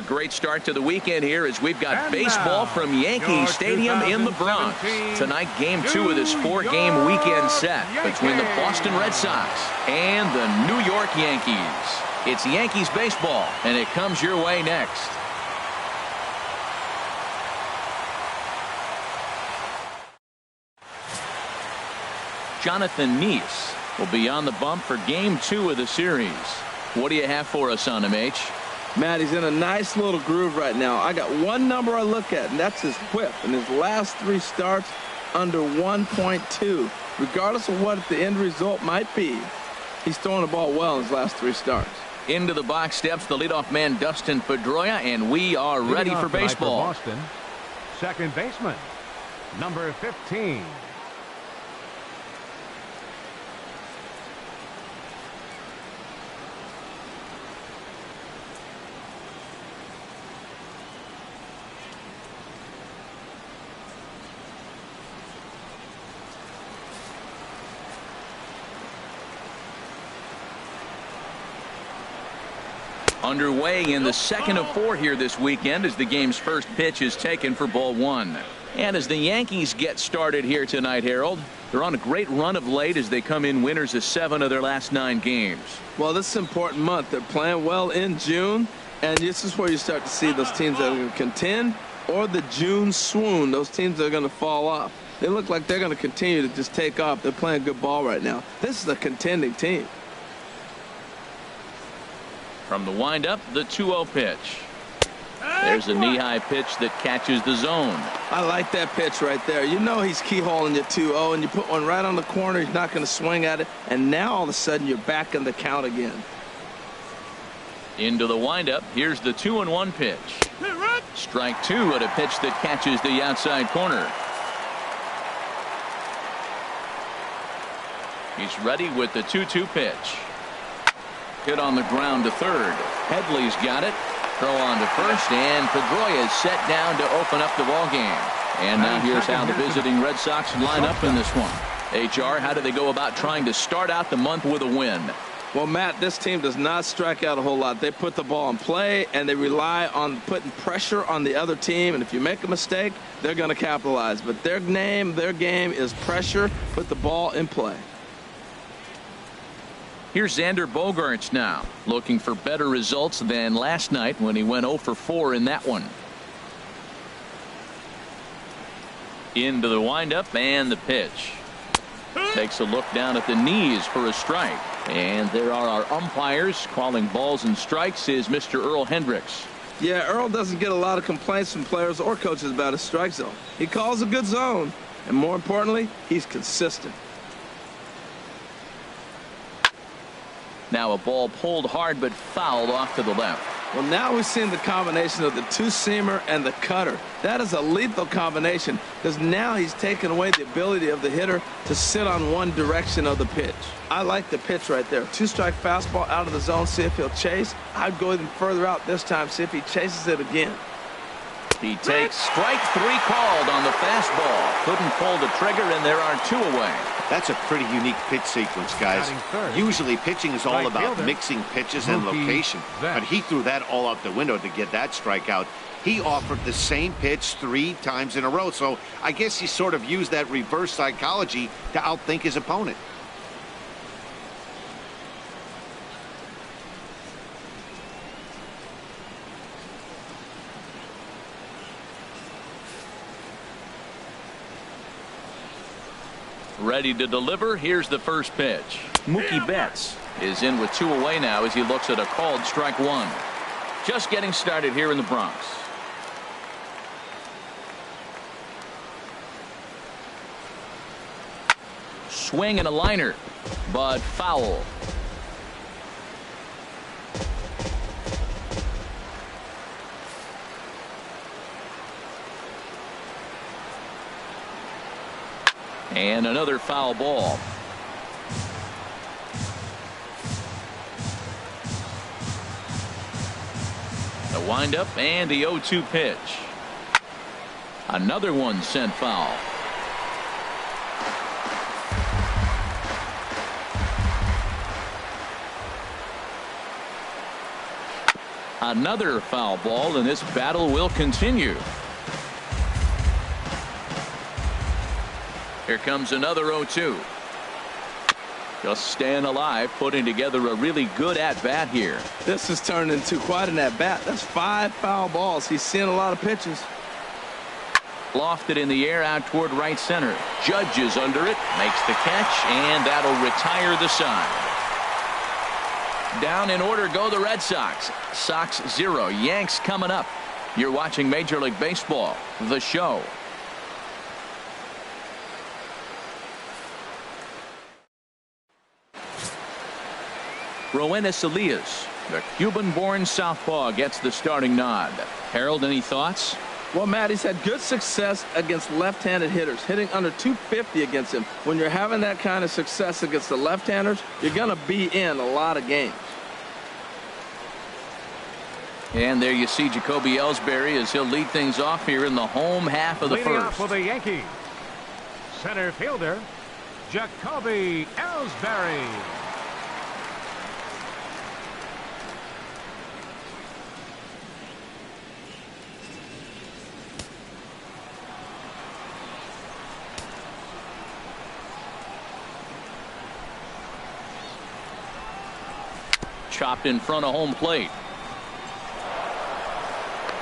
A great start to the weekend here as we've got baseball from Yankee Stadium in the Bronx. Tonight, Game 2 of this 4-game weekend set between the Boston Red Sox and the New York Yankees. It's Yankees baseball, and it comes your way next. Jonathan Neese will be on the bump for Game 2 of the series. What do you have for us on him, H? Matt, he's in a nice little groove right now. I got one number I look at, and that's his whip. In his last 3 starts, under 1.2. Regardless of what the end result might be, he's throwing the ball well in his last 3 starts. Into the box steps the leadoff man, Dustin Pedroia, and we are ready for baseball. For Boston, second baseman, number 15. Underway in the second of 4 here this weekend as the game's first pitch is taken for ball 1. And as the Yankees get started here tonight, Harold, they're on a great run of late as they come in winners of 7 of their last 9 games. Well, this is an important month. They're playing well in June, and this is where you start to see those teams that are going to contend or the June swoon, those teams that are going to fall off. They look like they're going to continue to just take off. They're playing good ball right now. This is a contending team. From the windup, the 2-0 pitch. There's a knee-high pitch that catches the zone. I like that pitch right there. You know he's keyholing your 2-0, and you put one right on the corner. He's not going to swing at it, and now all of a sudden you're back in the count again. Into the windup, here's the 2-1 pitch. Strike 2 at a pitch that catches the outside corner. He's ready with the 2-2 pitch. Hit on the ground to third. Headley's got it. Throw on to first, and Pedroia is set down to open up the ball game. And now here's how the visiting Red Sox line up in this one. HR, how do they go about trying to start out the month with a win? Well, Matt, this team does not strike out a whole lot. They put the ball in play, and they rely on putting pressure on the other team. And if you make a mistake, they're going to capitalize. But their game is pressure, put the ball in play. Here's Xander Bogaerts now, looking for better results than last night when he went 0 for 4 in that one. Into the windup and the pitch. Takes a look down at the knees for a strike. And there are our umpires calling balls and strikes is Mr. Earl Hendricks. Yeah, Earl doesn't get a lot of complaints from players or coaches about his strike zone. He calls a good zone, and more importantly, he's consistent. Now a ball pulled hard but fouled off to the left. Well, now we've seen the combination of the 2-seamer and the cutter. That is a lethal combination because now he's taken away the ability of the hitter to sit on one direction of the pitch. I like the pitch right there. 2-strike fastball out of the zone, see if he'll chase. I'd go even further out this time, see if he chases it again. He takes strike 3 called on the fastball. Couldn't pull the trigger, and there are 2 away. That's a pretty unique pitch sequence, guys. Usually pitching is all about mixing pitches and location, but he threw that all out the window to get that strikeout. He offered the same pitch 3 times in a row, so I guess he sort of used that reverse psychology to outthink his opponent. Ready to deliver. Here's the first pitch. Mookie Betts is in with 2 away now as he looks at a called strike 1. Just getting started here in the Bronx. Swing and a liner, but foul. And another foul ball. The windup and the 0-2 pitch. Another one sent foul. Another foul ball, and this battle will continue. Here comes another 0-2. Just staying alive, putting together a really good at-bat here. This has turned into quite an at-bat. That's 5 foul balls. He's seeing a lot of pitches. Lofted in the air out toward right center. Judge is under it, makes the catch, and that'll retire the side. Down in order go the Red Sox. Sox 0, Yanks coming up. You're watching Major League Baseball, The Show. Roenis Elias, the Cuban-born southpaw, gets the starting nod. Harold, any thoughts? Well, Matt, he's had good success against left-handed hitters, hitting under 250 against him. When you're having that kind of success against the left-handers, you're going to be in a lot of games. And there you see Jacoby Ellsbury as he'll lead things off here in the home half of the Leading first. off for the Yankees, center fielder, Jacoby Ellsbury. Chopped in front of home plate.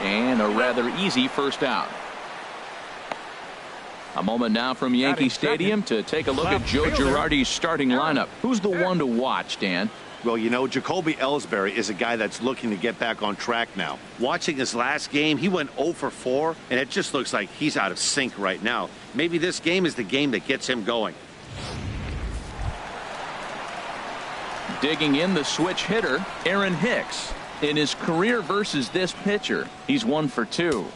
And a rather easy first out. A moment now from Yankee Stadium to take a look at Joe Girardi's starting lineup. Who's the one to watch, Dan? Well, you know, Jacoby Ellsbury is a guy that's looking to get back on track now. Watching his last game, he went 0 for 4, and it just looks like he's out of sync right now. Maybe this game is the game that gets him going. Digging in the switch hitter, Aaron Hicks. In his career versus this pitcher, he's 1 for 2.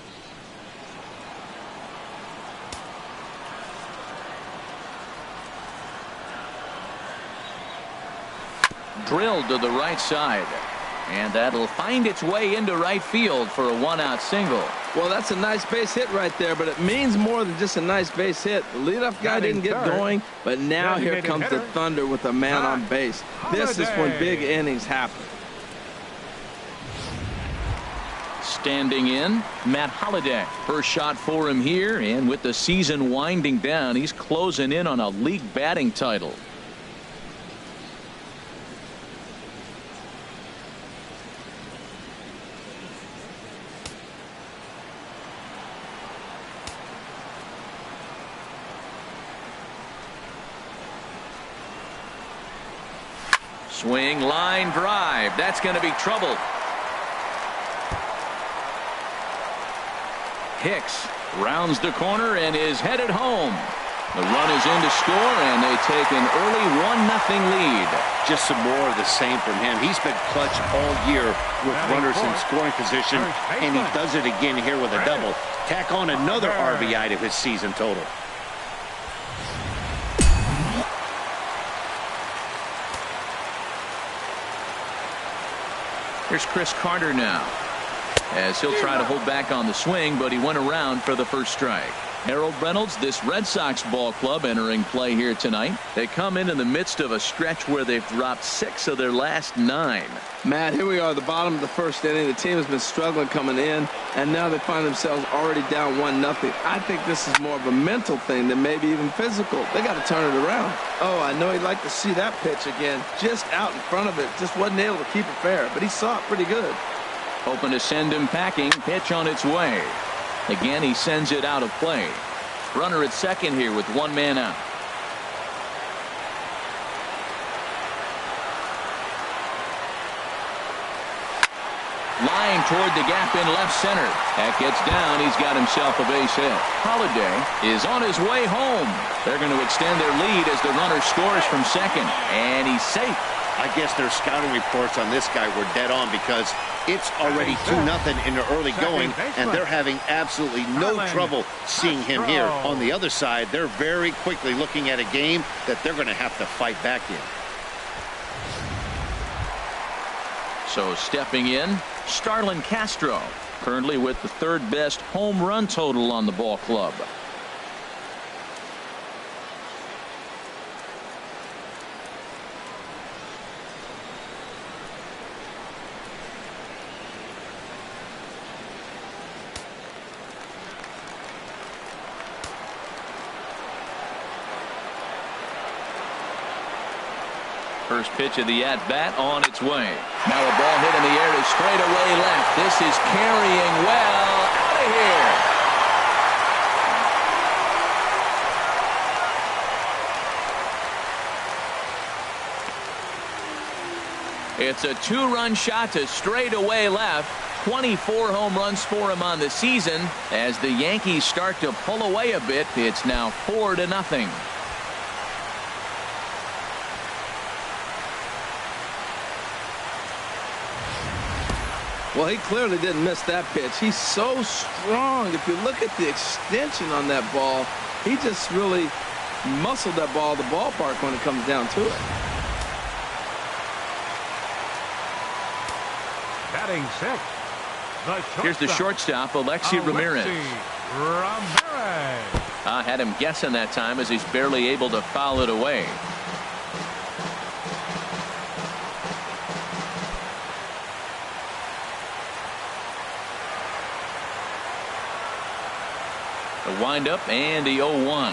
Drilled to the right side. And that'll find its way into right field for a 1-out single. Well, that's a nice base hit right there, but it means more than just a nice base hit. The leadoff guy didn't get going, but now here comes the thunder with a man on base. This is when big innings happen. Standing in, Matt Holliday. First shot for him here, and with the season winding down, he's closing in on a league batting title. Swing, line drive. That's going to be trouble. Hicks rounds the corner and is headed home. The run is in to score, and they take an early 1-0 lead. Just some more of the same from him. He's been clutch all year with runners in scoring position, and he does it again here with a double. Tack on another RBI to his season total. Here's Chris Carter now, as he'll try to hold back on the swing, but he went around for the first strike. Harold Reynolds, this Red Sox ball club entering play here tonight. They come in the midst of a stretch where they've dropped 6 of their last 9. Matt, here we are at the bottom of the first inning. The team has been struggling coming in, and now they find themselves already down 1-0. I think this is more of a mental thing than maybe even physical. They got to turn it around. Oh, I know he'd like to see that pitch again. Just out in front of it. Just wasn't able to keep it fair, but he saw it pretty good. Hoping to send him packing. Pitch on its way. Again, he sends it out of play. Runner at second here with 1 man out. Line toward the gap in left center. That gets down. He's got himself a base hit. Holliday is on his way home. They're going to extend their lead as the runner scores from second. And he's safe. I guess their scouting reports on this guy were dead on, because it's already 2-0 in the early going, and they're having absolutely no trouble seeing him here. On the other side, they're very quickly looking at a game that they're going to have to fight back in. So stepping in, Starlin Castro, currently with the 3rd best home run total on the ball club. First pitch of the at-bat on its way. Now a ball hit in the air to straightaway left. This is carrying well out of here. It's a two-run shot to straightaway left. 24 home runs for him on the season. As the Yankees start to pull away a bit, it's now 4-0. Well, he clearly didn't miss that pitch. He's so strong. If you look at the extension on that ball, he just really muscled that ball to the ballpark when it comes down to it. Batting sixth. Here's the shortstop, Alexi Ramirez. I had him guessing that time as he's barely able to foul it away. The windup and the 0-1.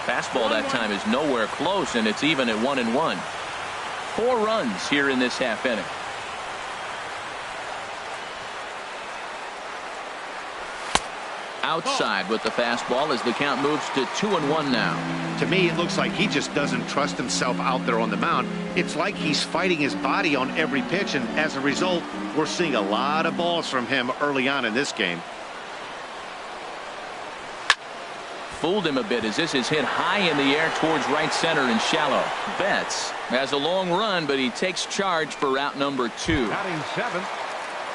Fastball that time is nowhere close, and it's even at 1-1. 4 runs here in this half inning. Outside with the fastball as the count moves to 2-1 now. To me, it looks like he just doesn't trust himself out there on the mound. It's like he's fighting his body on every pitch, and as a result, we're seeing a lot of balls from him early on in this game. Fooled him a bit as this is hit high in the air towards right center and shallow. Betts has a long run, but he takes charge for route number 2. Batting seventh.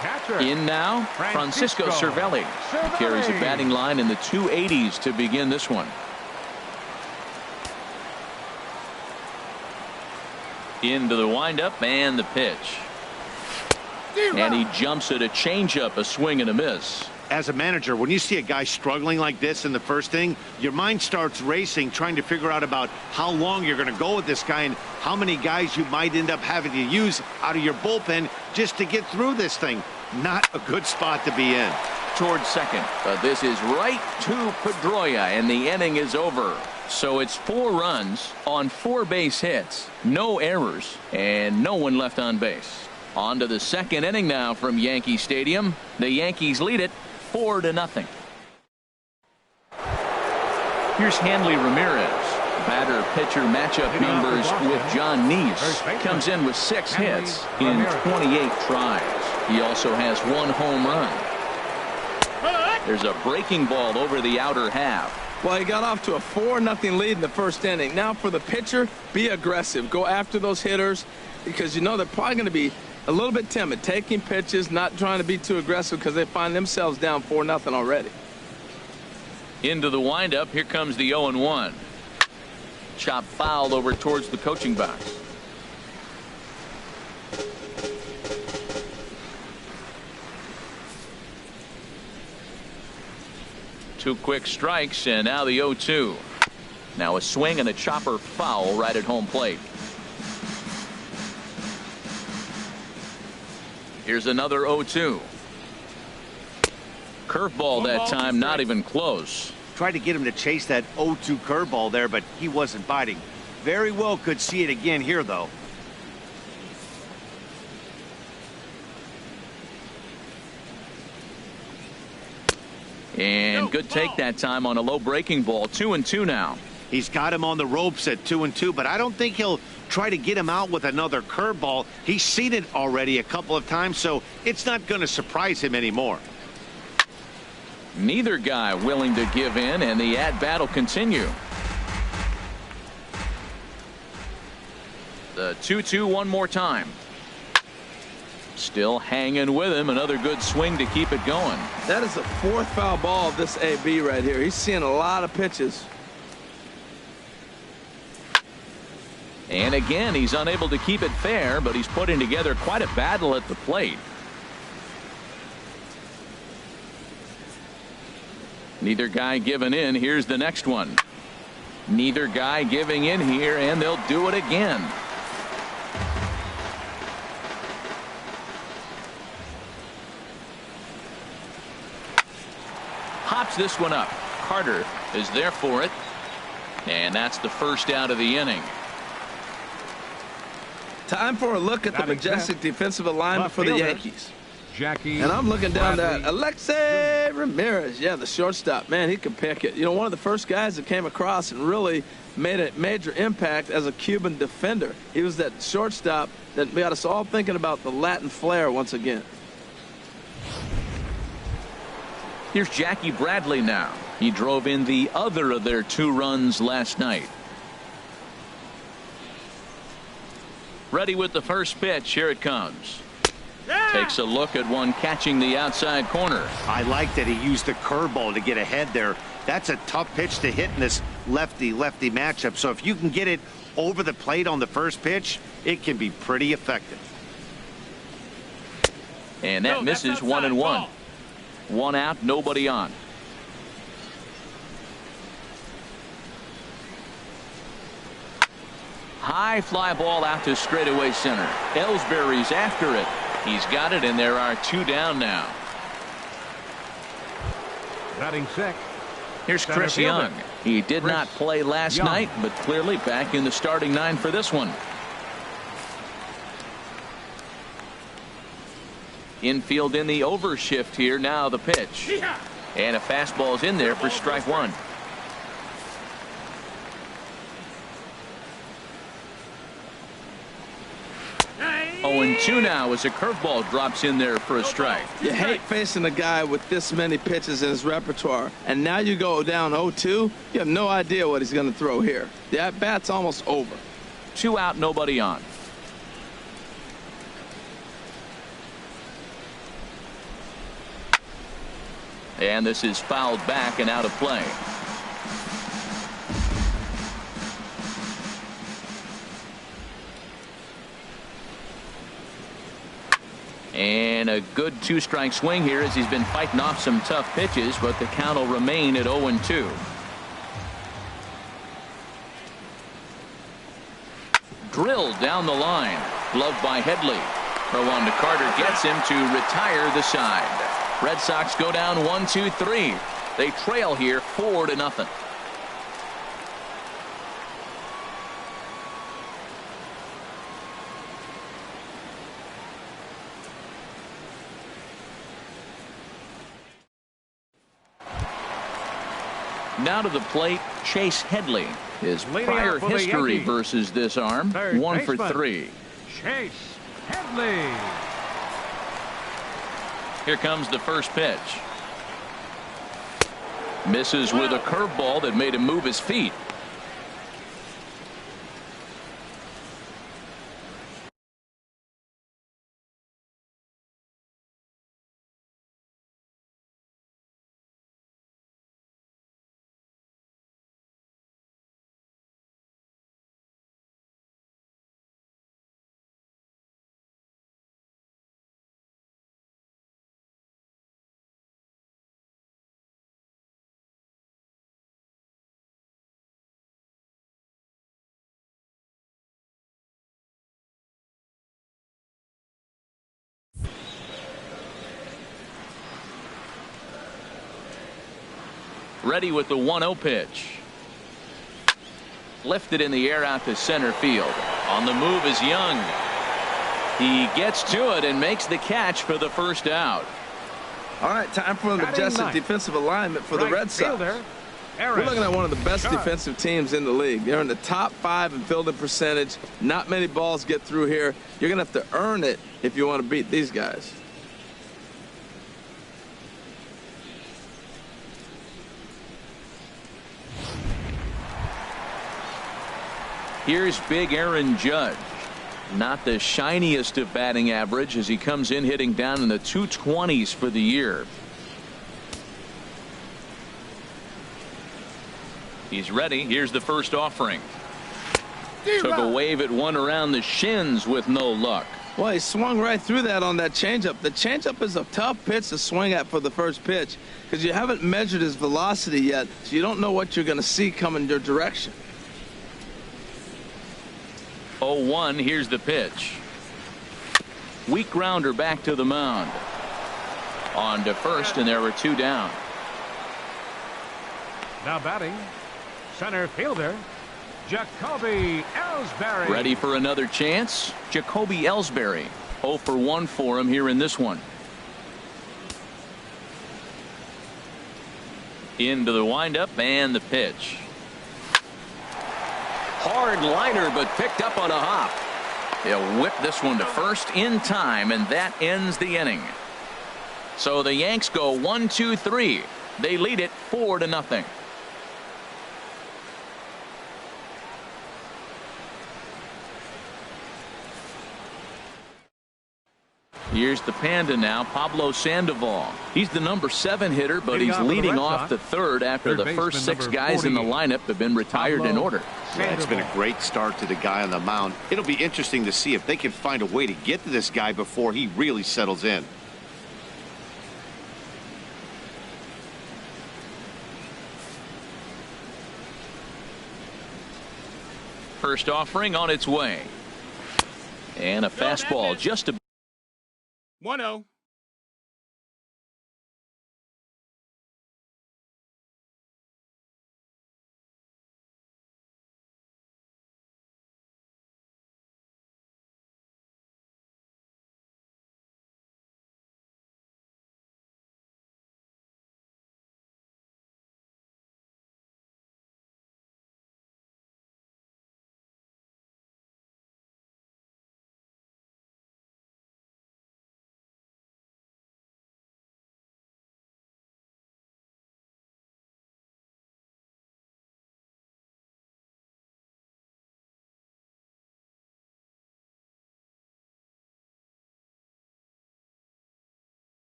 Catcher. In now, Francisco Cervelli. He carries a batting line in the 280s to begin this one. Into the windup and the pitch. And he jumps at a changeup, a swing and a miss. As a manager, when you see a guy struggling like this in the first inning, your mind starts racing, trying to figure out about how long you're going to go with this guy and how many guys you might end up having to use out of your bullpen just to get through this thing. Not a good spot to be in. Towards second, but this is right to Pedroia, and the inning is over. So it's 4 runs on 4 base hits, no errors, and no one left on base. On to the second inning now from Yankee Stadium. The Yankees lead it 4-0. Here's Hanley Ramirez. Batter-pitcher matchup numbers with John Neese. Comes in with 6 hits in 28 tries. He also has 1 home run. There's a breaking ball over the outer half. Well, he got off to a 4-0 lead in the first inning. Now for the pitcher, be aggressive. Go after those hitters because you know they're probably going to be a little bit timid, taking pitches, not trying to be too aggressive because they find themselves down 4-0 already. Into the windup. Here comes the 0-1. Chop fouled over towards the coaching box. Two quick strikes, and now the 0-2. Now a swing and a chopper foul right at home plate. Here's another 0-2. Curveball that time, not even close. Tried to get him to chase that 0-2 curveball there, but he wasn't biting. Very well could see it again here, though. And good take that time on a low breaking ball. 2-2 now. He's got him on the ropes at 2-2, but I don't think he'll try to get him out with another curveball. He's seen it already a couple of times, so it's not going to surprise him anymore. Neither guy willing to give in, and the at-bat will continue. The 2-2 one more time. Still hanging with him. Another good swing to keep it going. That is the 4th foul ball of this AB right here. He's seeing a lot of pitches. And again, he's unable to keep it fair, but he's putting together quite a battle at the plate. Neither guy giving in. Here's the next one. Neither guy giving in here, and they'll do it again. Hops this one up. Carter is there for it. And that's the first out of the inning. Time for a look at the majestic defensive alignment for the Yankees. And I'm looking down at Alexei Ramirez. Yeah, the shortstop. Man, he can pick it. You know, one of the first guys that came across and really made a major impact as a Cuban defender. He was that shortstop that got us all thinking about the Latin flair once again. Here's Jackie Bradley now. He drove in the other of their 2 runs last night. Ready with the first pitch. Here it comes. Takes a look at one catching the outside corner. I like that he used the curveball to get ahead there. That's a tough pitch to hit in this lefty-lefty matchup. So if you can get it over the plate on the first pitch, it can be pretty effective. And that misses 1-1. 1 out, nobody on. High fly ball out to straightaway center. Ellsbury's after it. He's got it, and there are 2 down now. Batting 6. Here's Chris Young. He did not play last night, but clearly back in the starting 9 for this one. Infield in the overshift here. Now the pitch. And a fastball's in there for strike 1. Oh, and 2 now as a curveball drops in there for a strike. You hate facing a guy with this many pitches in his repertoire, and now you go down 0-2. You have no idea what he's going to throw here. The at-bat's almost over. 2 out, nobody on. And this is fouled back and out of play. And a good 2-strike swing here as he's been fighting off some tough pitches, but the count will remain at 0-2. Drilled down the line. Gloved by Headley. Throw on to Carter gets him to retire the side. Red Sox go down 1-2-3. They trail here 4-0. Now to the plate, Chase Headley. His prior history versus this arm, 1 for 3. Chase Headley. Here comes the first pitch. Misses with a curveball that made him move his feet. Ready with the 1-0 pitch. Lifted in the air out to center field. On the move is Young. He gets to it and makes the catch for the first out. All right, time for the majestic defensive alignment for the Red Sox. We're looking at one of the best defensive teams in the league. They're in the top 5 in fielding percentage. Not many balls get through here. You're going to have to earn it if you want to beat these guys. Here's big Aaron Judge. Not the shiniest of batting average as he comes in hitting down in the 220s for the year. He's ready. Here's the first offering. Took a wave at one around the shins with no luck. Well, he swung right through that on that changeup. The changeup is a tough pitch to swing at for the first pitch because you haven't measured his velocity yet, so you don't know what you're going to see coming your direction. 0-1. Here's the pitch. Weak grounder back to the mound. On to first, and there were 2 down. Now batting, center fielder, Jacoby Ellsbury. Ready for another chance? Jacoby Ellsbury. 0 for 1 for him here in this one. Into the windup and the pitch. Hard liner, but picked up on a hop. He'll whip this one to first in time, and that ends the inning. So the Yanks go 1-2-3. They lead it 4-0. Here's the Panda now, Pablo Sandoval. He's the number 7 hitter, but he's leading off the third after the first 6 guys in the lineup have been retired in order. Yeah, it's been a great start to the guy on the mound. It'll be interesting to see if they can find a way to get to this guy before he really settles in. First offering on its way. And a fastball just a 1-0.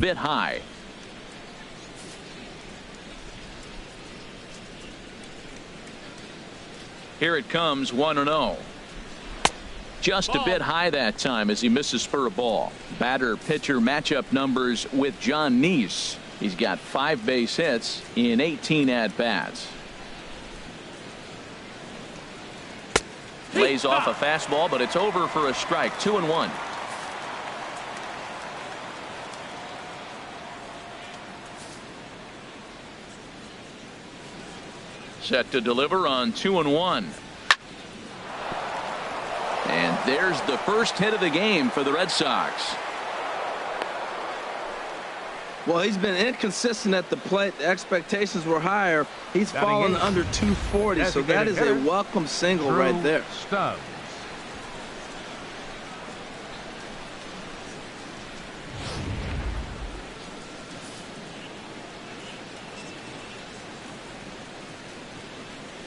bit high. Here it comes, 1-0. Just a bit high that time as he misses for a ball. Batter-pitcher matchup numbers with John Neese. He's got 5 base hits in 18 at-bats. Lays off a fastball, but it's over for a strike. 2-1. Set to deliver on 2-1. And there's the first hit of the game for the Red Sox. Well, he's been inconsistent at the plate. The expectations were higher. He's fallen under 240, so that is a welcome single right there. Stubbs.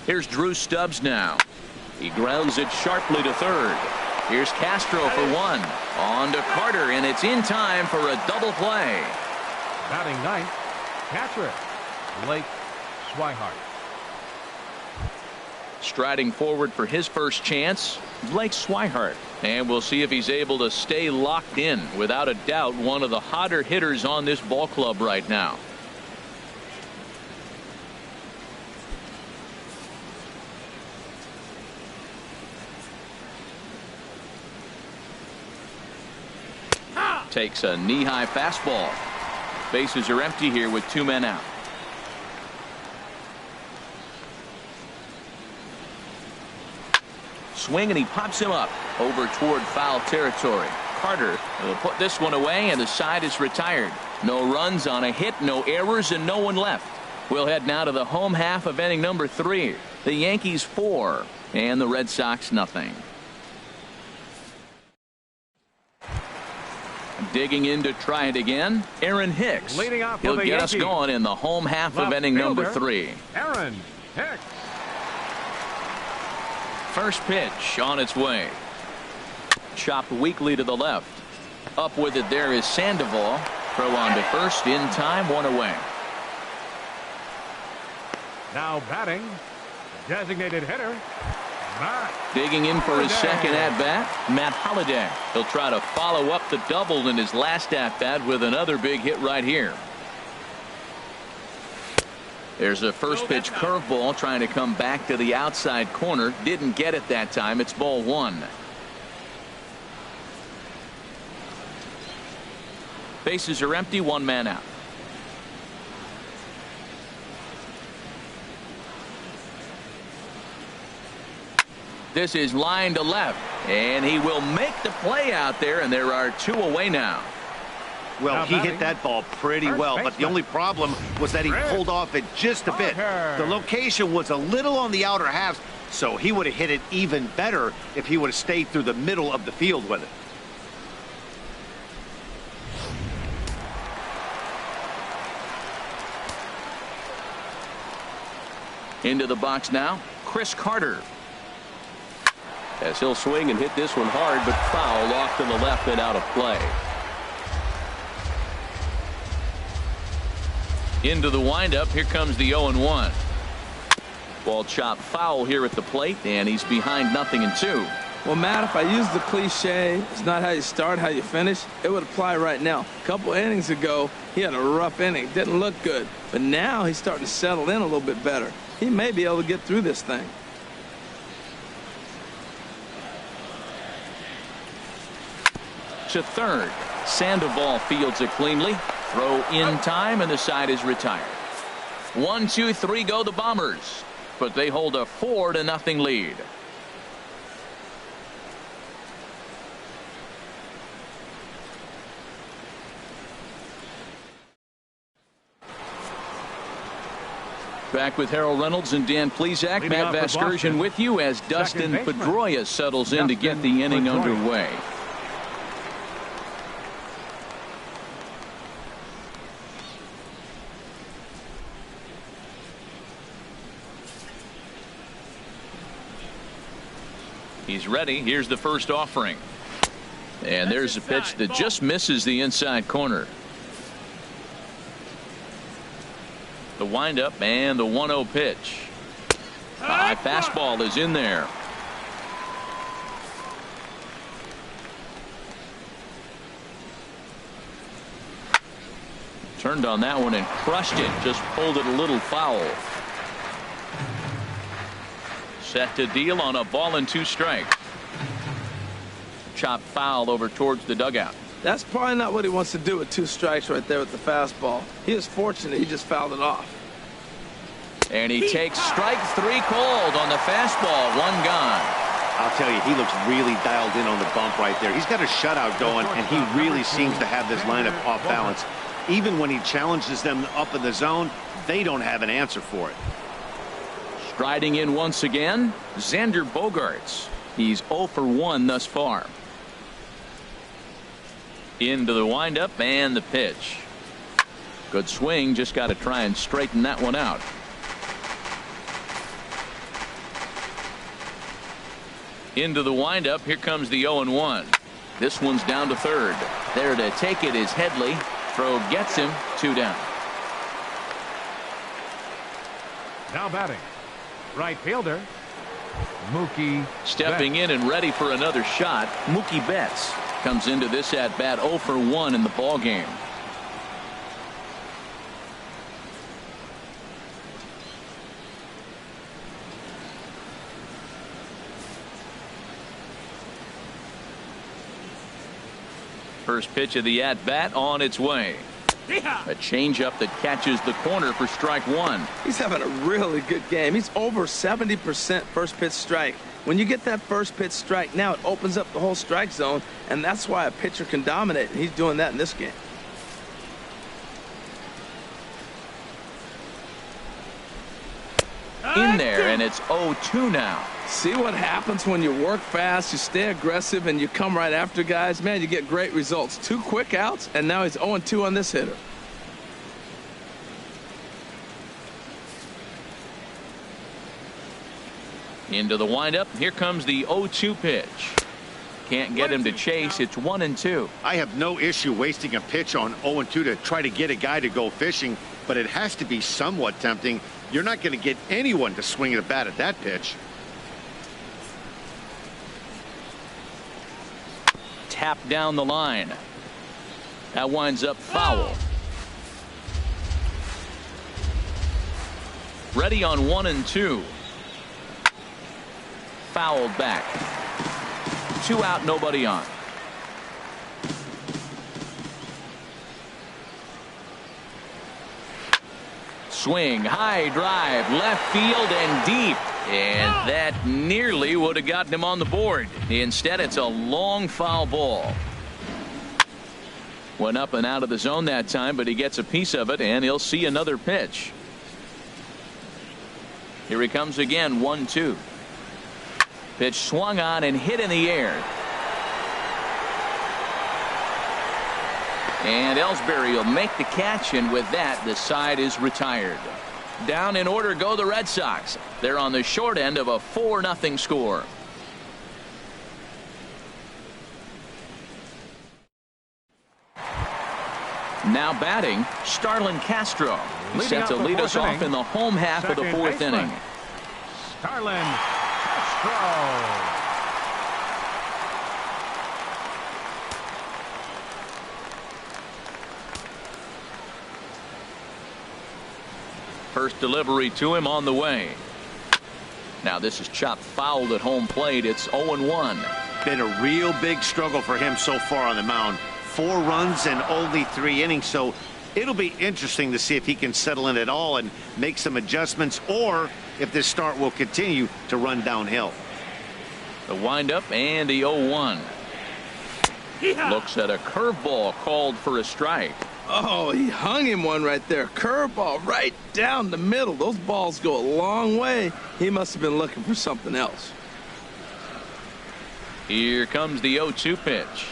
Here's Drew Stubbs now. He grounds it sharply to third. Here's Castro for 1. On to Carter, and it's in time for a double play. Batting ninth, catcher, Blake Swihart. Striding forward for his first chance, Blake Swihart. And we'll see if he's able to stay locked in. Without a doubt, one of the hotter hitters on this ball club right now. Takes a knee-high fastball. Bases are empty here with 2 men out. Swing, and he pops him up over toward foul territory. Carter will put this one away, and the side is retired. No runs on a hit, no errors, and no one left. We'll head now to the home half of inning number 3. The Yankees 4 and the Red Sox nothing. Digging in to try it again, Aaron Hicks. Leading off He'll get us going in the home half of inning number 3. Aaron Hicks. First pitch on its way. Chopped weakly to the left. Up with it there is Sandoval. Throw on to first in time, 1 away. Now batting, designated hitter, Matt. Digging in for his second at-bat, Matt Holliday. He'll try to follow up the double in his last at-bat with another big hit right here. There's a first pitch curveball trying to come back to the outside corner. Didn't get it that time. It's ball 1. Bases are empty, 1 man out. This is line to left, and he will make the play out there, and there are 2 away now. Well, he hit that ball pretty well, but the only problem was that he pulled off it just a bit. The location was a little on the outer half, so he would have hit it even better if he would have stayed through the middle of the field with it. Into the box now, Chris Carter. As he'll swing and hit this one hard, but foul off to the left and out of play. Into the windup, here comes the 0-1. Ball chopped foul here at the plate, and he's behind 0-2. Well, Matt, if I use the cliche, it's not how you start, how you finish, it would apply right now. A couple innings ago, he had a rough inning. Didn't look good. But now he's starting to settle in a little bit better. He may be able to get through this thing. To third. Sandoval fields it cleanly. Throw in time, and the side is retired. 1, 2, 3 go the Bombers, but they hold a 4-0 lead. Back with Harold Reynolds and Dan Plesac. Matt Vasgersian with you as Dustin Pedroia settles in to get the inning underway. He's ready. Here's the first offering. And there's a pitch that just misses the inside corner. the windup and the 1-0 pitch. The high fastball is in there. Turned on that one and crushed it. Just pulled it a little foul. Set to deal on a ball and 2 strikes. Chop foul over towards the dugout. That's probably not what he wants to do with 2 strikes right there with the fastball. He is fortunate he just fouled it off. And he takes strike 3 called on the fastball. 1 gone. I'll tell you, he looks really dialed in on the bump right there. He's got a shutout going, and he really seems to have this lineup off balance. Even when he challenges them up in the zone, they don't have an answer for it. Striding in once again, Xander Bogaerts. He's 0 for 1 thus far. Into the windup and the pitch. Good swing, just got to try and straighten that one out. Into the windup, here comes the 0-1. This one's down to third. There to take it is Headley. Throw gets him, 2 down. Now batting, right fielder, Mookie Stepping in and ready for another shot, Mookie Betts comes into this at bat 0 for 1 in the ball game. First pitch of the at bat on its way. A changeup that catches the corner for strike 1. He's having a really good game. He's over 70% first pitch strike. When you get that first pitch strike, now it opens up the whole strike zone, and that's why a pitcher can dominate, and he's doing that in this game. In there, and it's 0-2 now. See what happens when you work fast, you stay aggressive, and you come right after guys? Man, you get great results. 2 quick outs, and now he's 0-2 on this hitter. Into the windup. Here comes the 0-2 pitch. Can't get him to chase. It's 1-2. I have no issue wasting a pitch on 0-2 to try to get a guy to go fishing, but it has to be somewhat tempting. You're not going to get anyone to swing a bat at that pitch. Tap down the line. That winds up foul. Ready on 1-2. Fouled back. 2 out, nobody on. Swing, high drive, left field and deep. And that nearly would have gotten him on the board. Instead, it's a long foul ball. Went up and out of the zone that time, but he gets a piece of it, and he'll see another pitch. Here he comes again, 1-2. Pitch swung on and hit in the air. And Ellsbury will make the catch, and with that, the side is retired. Down in order go the Red Sox. They're on the short end of a 4-0 score. Now batting, Starlin Castro. Set to lead us off in the home half of the 4th inning. Starlin Castro. First delivery to him on the way. Now this is chopped fouled at home plate. It's 0-1. Been a real big struggle for him so far on the mound. 4 runs and only 3 innings, so it'll be interesting to see if he can settle in at all and make some adjustments, or if this start will continue to run downhill. The windup and the 0-1. Looks at a curveball called for a strike. Oh, he hung him one right there. Curveball right down the middle. Those balls go a long way. He must have been looking for something else. Here comes the 0-2 pitch.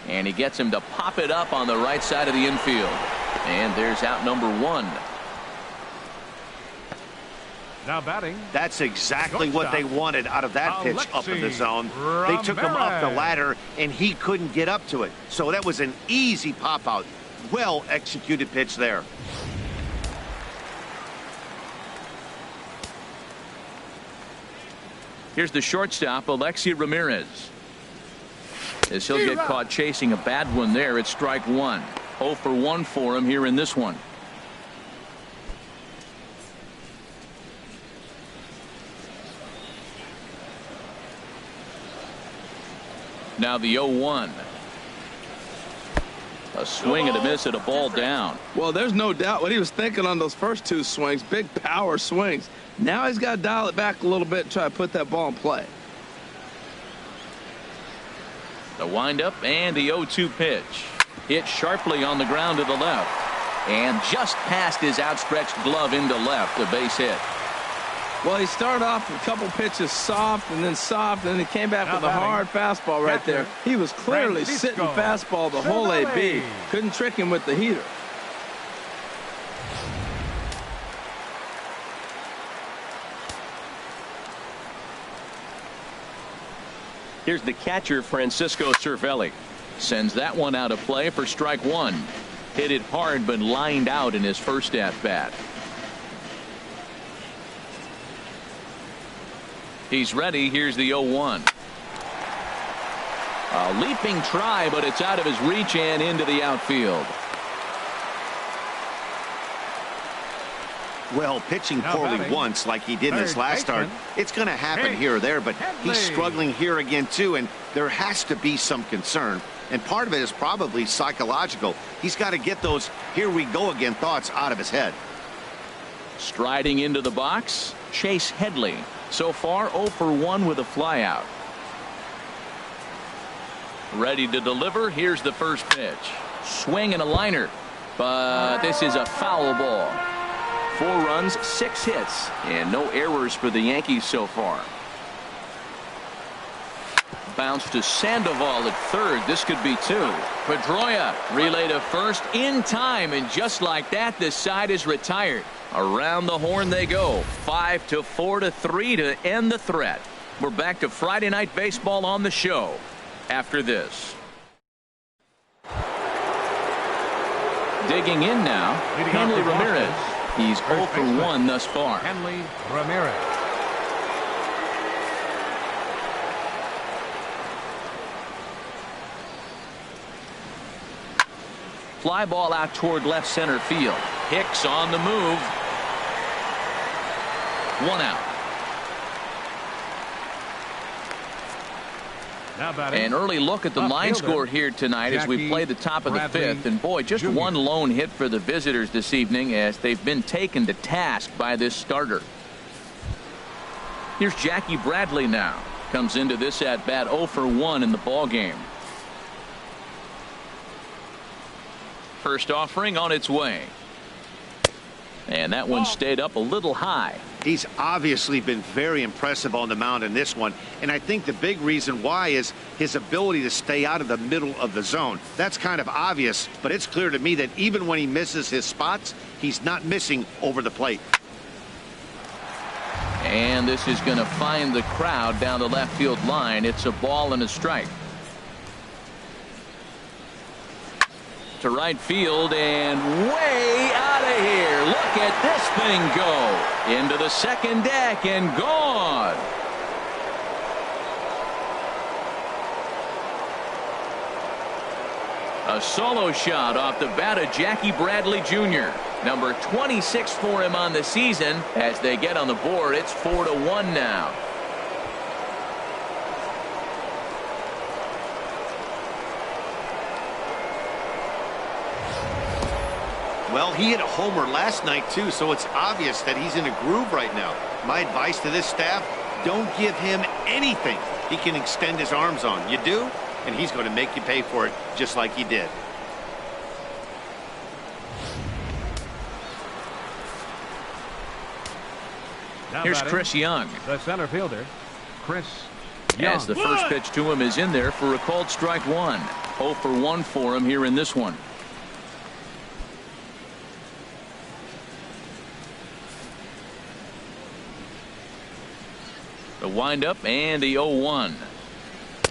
And he gets him to pop it up on the right side of the infield. And there's out number 1. Now batting. That's exactly what they wanted out of that pitch up in the zone. They took him up the ladder, and he couldn't get up to it. So that was an easy pop out. Well executed pitch there. Here's the shortstop, Alexei Ramirez. As he'll get caught chasing a bad one there, it's strike one. 0 for 1 for him here in this one. Now the 0-1. A swing and a miss at a ball down. Well, there's no doubt what he was thinking on those first two swings. Big power swings. Now he's got to dial it back a little bit and try to put that ball in play. The windup and the 0-2 pitch. Hit sharply on the ground to the left. And just past his outstretched glove into left. A base hit. Well, he started off with a couple pitches soft, and then he came back with a hard fastball right there. He was clearly sitting fastball the whole AB. Couldn't trick him with the heater. Here's the catcher, Francisco Cervelli. Sends that one out of play for strike one. Hit it hard, but lined out in his first at-bat. He's ready. Here's the 0-1. A leaping try, but it's out of his reach and into the outfield. Well, pitching poorly once like he did in his last start, it's going to happen here or there, but he's struggling here again too, and there has to be some concern, and part of it is probably psychological. He's got to get those here we go again thoughts out of his head. Striding into the box, Chase Headley. So far 0 for 1 with a flyout. Ready to deliver. Here's the first pitch. Swing and a liner, but this is a foul ball. 4 runs, 6 hits, and no errors for the Yankees so far. Bounce to Sandoval at third. This could be 2. Pedroia relay to first in time, and just like that, this side is retired. Around the horn they go. 5 to 4 to 3 to end the threat. We're back to Friday Night Baseball on the show after this. Digging in now, Hanley Ramirez. He's 0 for 1 thus far. Hanley Ramirez. Fly ball out toward left center field. Hicks on the move. 1 out. An early look at the line score here tonight as we play the top of the 5th. And boy, just one lone hit for the visitors this evening as they've been taken to task by this starter. Here's Jackie Bradley now. Comes into this at bat 0 for 1 in the ball game. First offering on its way. And that one stayed up a little high. He's obviously been very impressive on the mound in this one, and I think the big reason why is his ability to stay out of the middle of the zone. That's kind of obvious, but it's clear to me that even when he misses his spots, he's not missing over the plate. And this is going to find the crowd down the left field line. It's a ball and a strike. To right field and way out of here. Look at this thing go into the second deck and gone. A solo shot off the bat of Jackie Bradley Jr. Number 26 for him on the season. As they get on the board, it's 4-1 now. Well, he hit a homer last night, too, so it's obvious that he's in a groove right now. My advice to this staff, don't give him anything he can extend his arms on. You do, and he's going to make you pay for it just like he did. Here's Chris Young. The center fielder, Chris Young. As the first pitch to him is in there for a called strike 1. 0 for 1 for him here in this one. The windup and the 0-1.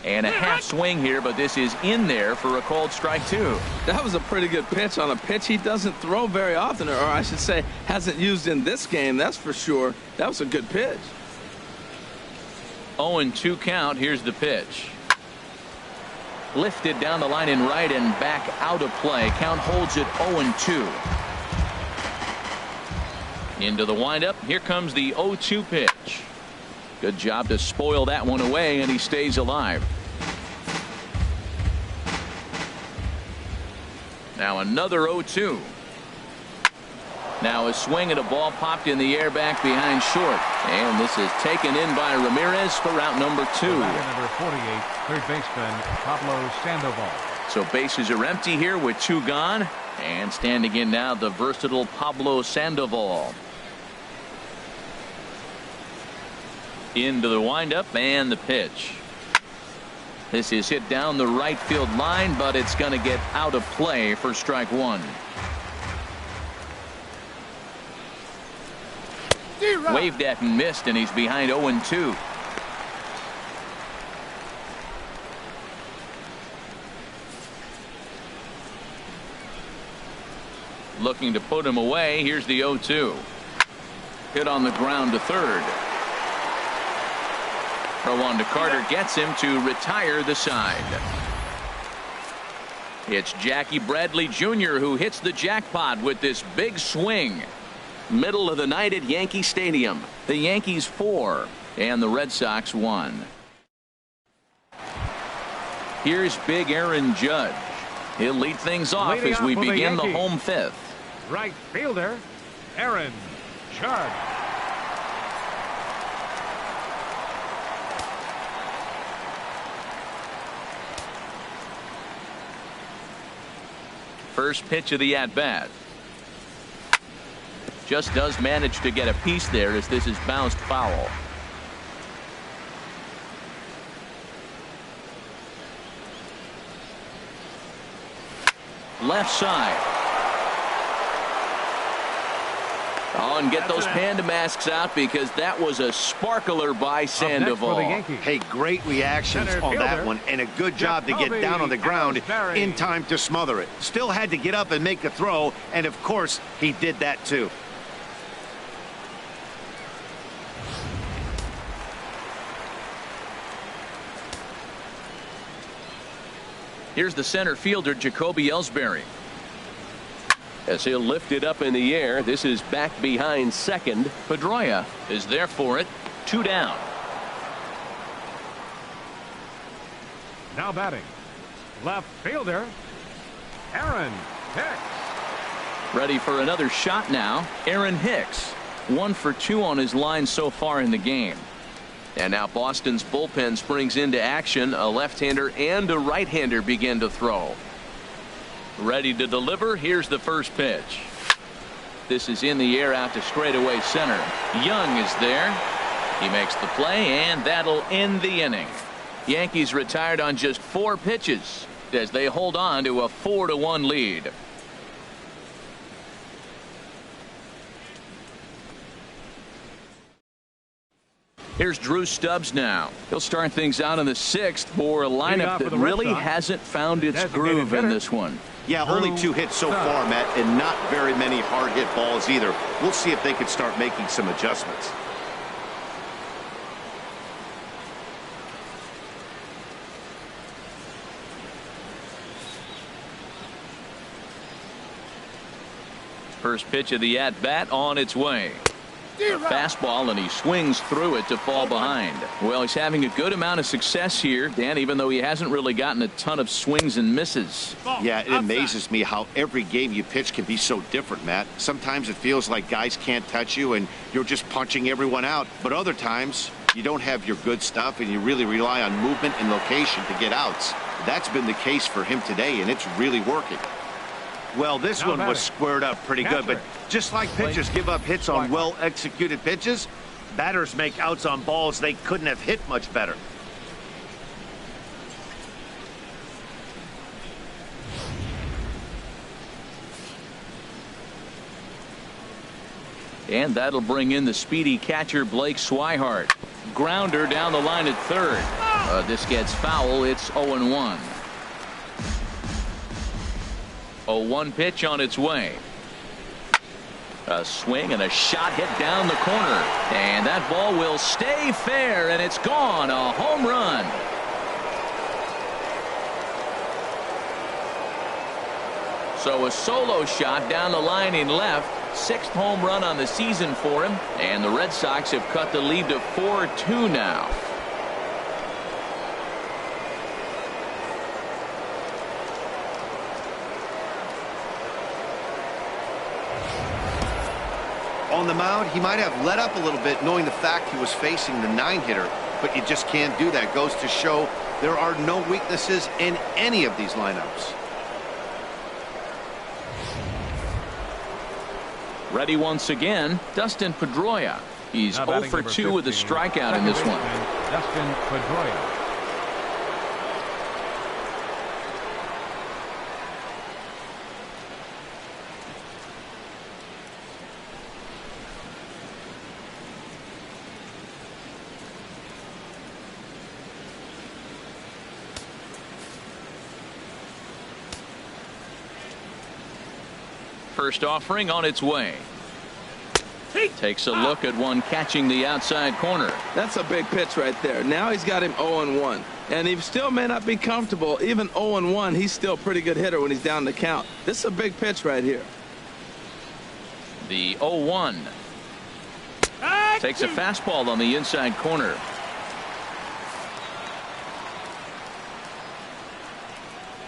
And a half swing here, but this is in there for a called strike 2. That was a pretty good pitch on a pitch he doesn't throw very often, or I should say hasn't used in this game, that's for sure. That was a good pitch. 0-2 count. Here's the pitch. Lifted down the line in right and back out of play. Count holds it 0-2. Into the windup. Here comes the 0-2 pitch. Good job to spoil that one away, and he stays alive. Now another 0-2. Now a swing and a ball popped in the air back behind short. And this is taken in by Ramirez for out number 2. Number 48, third baseman Pablo Sandoval. So bases are empty here with 2 gone. And standing in now, the versatile Pablo Sandoval. Into the windup and the pitch. This is hit down the right field line, but it's going to get out of play for strike 1. Waved at and missed, and he's behind 0-2. Looking to put him away. Here's the 0-2. Hit on the ground to third. Throw on to Carter gets him to retire the side. It's Jackie Bradley Jr. who hits the jackpot with this big swing. Middle of the night at Yankee Stadium. The Yankees 4 and the Red Sox 1. Here's big Aaron Judge. He'll lead things off as we begin the home 5th. Right fielder Aaron Judge. First pitch of the at-bat. Just does manage to get a piece there as this is bounced foul. Left side. Oh, and get those panda masks out because that was a sparkler by Sandoval. Hey, great reactions on that one, and a good job to get down on the ground in time to smother it. Still had to get up and make a throw, and of course, he did that too. Here's the center fielder, Jacoby Ellsbury. As he'll lift it up in the air, this is back behind second. Pedroia is there for it. 2 down. Now batting, left fielder Aaron Hicks. Ready for another shot now. Aaron Hicks, 1 for 2 on his line so far in the game. And now Boston's bullpen springs into action. A left-hander and a right-hander begin to throw. Ready to deliver. Here's the first pitch. This is in the air out to straightaway center. Young is there. He makes the play, and that'll end the inning. Yankees retired on just 4 pitches as they hold on to a 4-1 lead. Here's Drew Stubbs now. He'll start things out in the 6th for a lineup that really hasn't found its groove in this one. Yeah, only 2 hits so far, Matt, and not very many hard hit balls either. We'll see if they can start making some adjustments. First pitch of the at-bat on its way. A fastball, and he swings through it to fall behind. Well, he's having a good amount of success here, Dan, even though he hasn't really gotten a ton of swings and misses. Yeah, it amazes me how every game you pitch can be so different, Matt. Sometimes it feels like guys can't touch you and you're just punching everyone out. But other times you don't have your good stuff and you really rely on movement and location to get outs. That's been the case for him today, and it's really working. Well, this one was squared up pretty good, but just like pitchers give up hits on well-executed pitches, batters make outs on balls they couldn't have hit much better. And that'll bring in the speedy catcher Blake Swihart. Grounder down the line at third. This gets foul. It's 0-1. 0-1 pitch on its way. A swing and a shot hit down the corner. And that ball will stay fair, and it's gone. A home run. So a solo shot down the line in left. 6th home run on the season for him. And the Red Sox have cut the lead to 4-2 now. On the mound, he might have let up a little bit knowing the fact he was facing the 9-hitter, but you just can't do that. Goes to show there are no weaknesses in any of these lineups. Ready once again, Dustin Pedroia. He's 0 for 2 with a strikeout in this one. Dustin Pedroia. First offering on its way. Takes a look at one catching the outside corner. That's a big pitch right there. Now he's got him 0-1. And he still may not be comfortable. Even 0-1, he's still a pretty good hitter when he's down the count. This is a big pitch right here. The 0-1. Takes a fastball on the inside corner.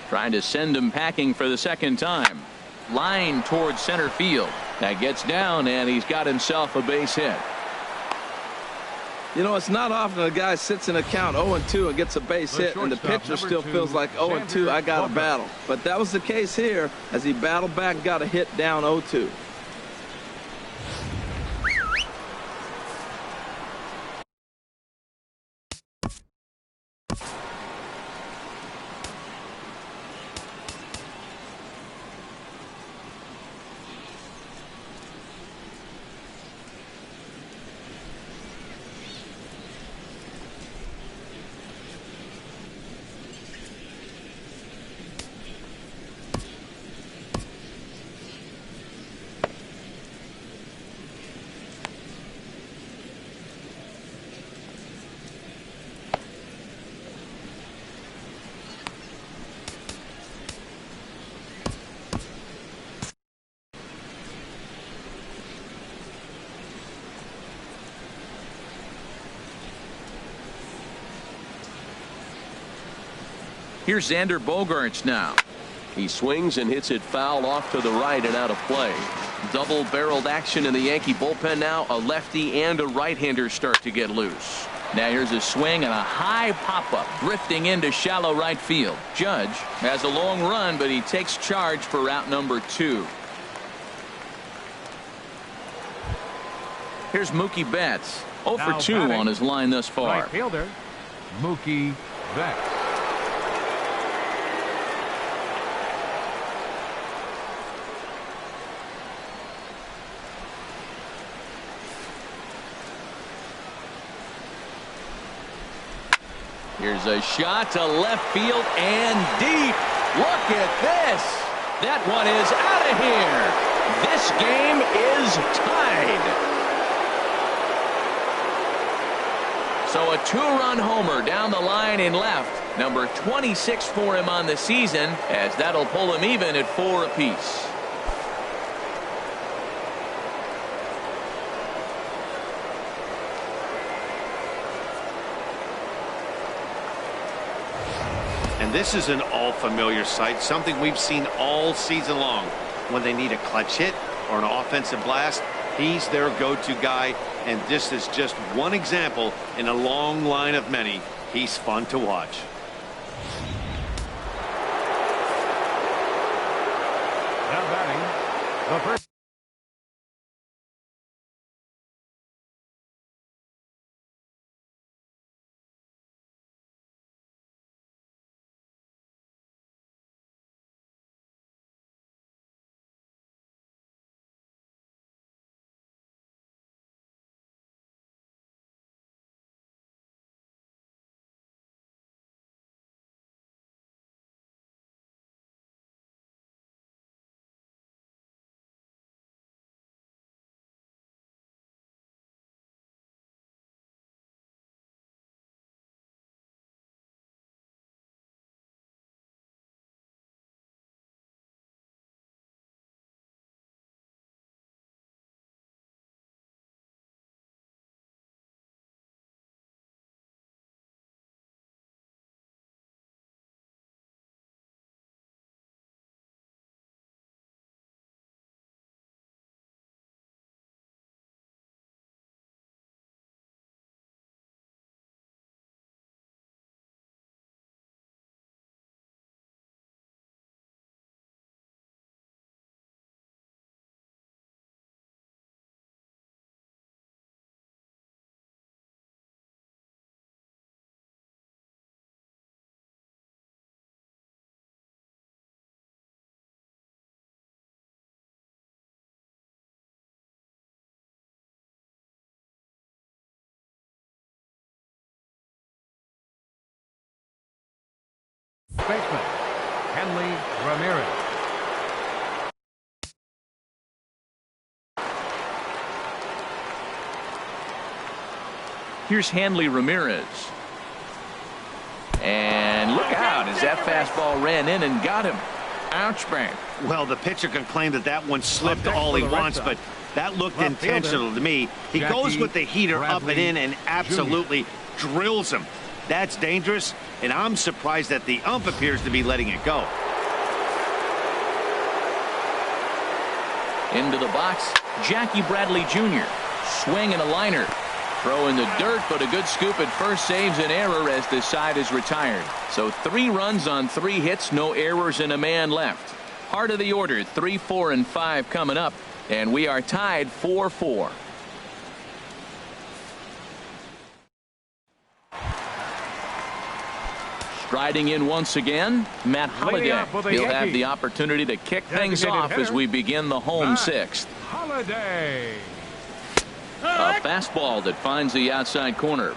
Trying to send him packing for the second time. Line towards center field. That gets down, and he's got himself a base hit. You know, it's not often a guy sits in a count 0-2 and gets a base hit, and the pitcher still feels like 0-2, I got to battle. But that was the case here as he battled back and got a hit down 0-2. Here's Xander Bogaerts now. He swings and hits it foul off to the right and out of play. Double-barreled action in the Yankee bullpen now. A lefty and a right-hander start to get loose. Now here's a swing and a high pop-up drifting into shallow right field. Judge has a long run, but he takes charge for route number 2. Here's Mookie Betts. 0 for 2 on his line thus far. Right fielder, Mookie Betts. Here's a shot to left field and deep. Look at this. That one is out of here. This game is tied. So a 2-run homer down the line in left. Number 26 for him on the season, as that'll pull him even at 4 apiece. And this is an all-familiar sight, something we've seen all season long. When they need a clutch hit or an offensive blast, he's their go-to guy, and this is just one example in a long line of many. He's fun to watch. Now batting, the first. baseman, Henley Ramirez. Here's Hanley Ramirez. And look out as that fastball ran in and got him. Ouch, bang. Well, the pitcher can claim that that one slipped all he wants, but that looked intentional to me. He goes with the heater up and in and absolutely drills him. That's dangerous, and I'm surprised that the ump appears to be letting it go. Into the box, Jackie Bradley Jr. Swing and a liner. Throw in the dirt, but a good scoop at first saves an error as the side is retired. So 3 runs on 3 hits, no errors, and a man left. Heart of the order, 3, 4, and 5 coming up, and we are tied 4-4. Striding in once again, Matt Holliday. He'll have the opportunity to kick things off as we begin the home 6th. Holliday. A fastball that finds the outside corner.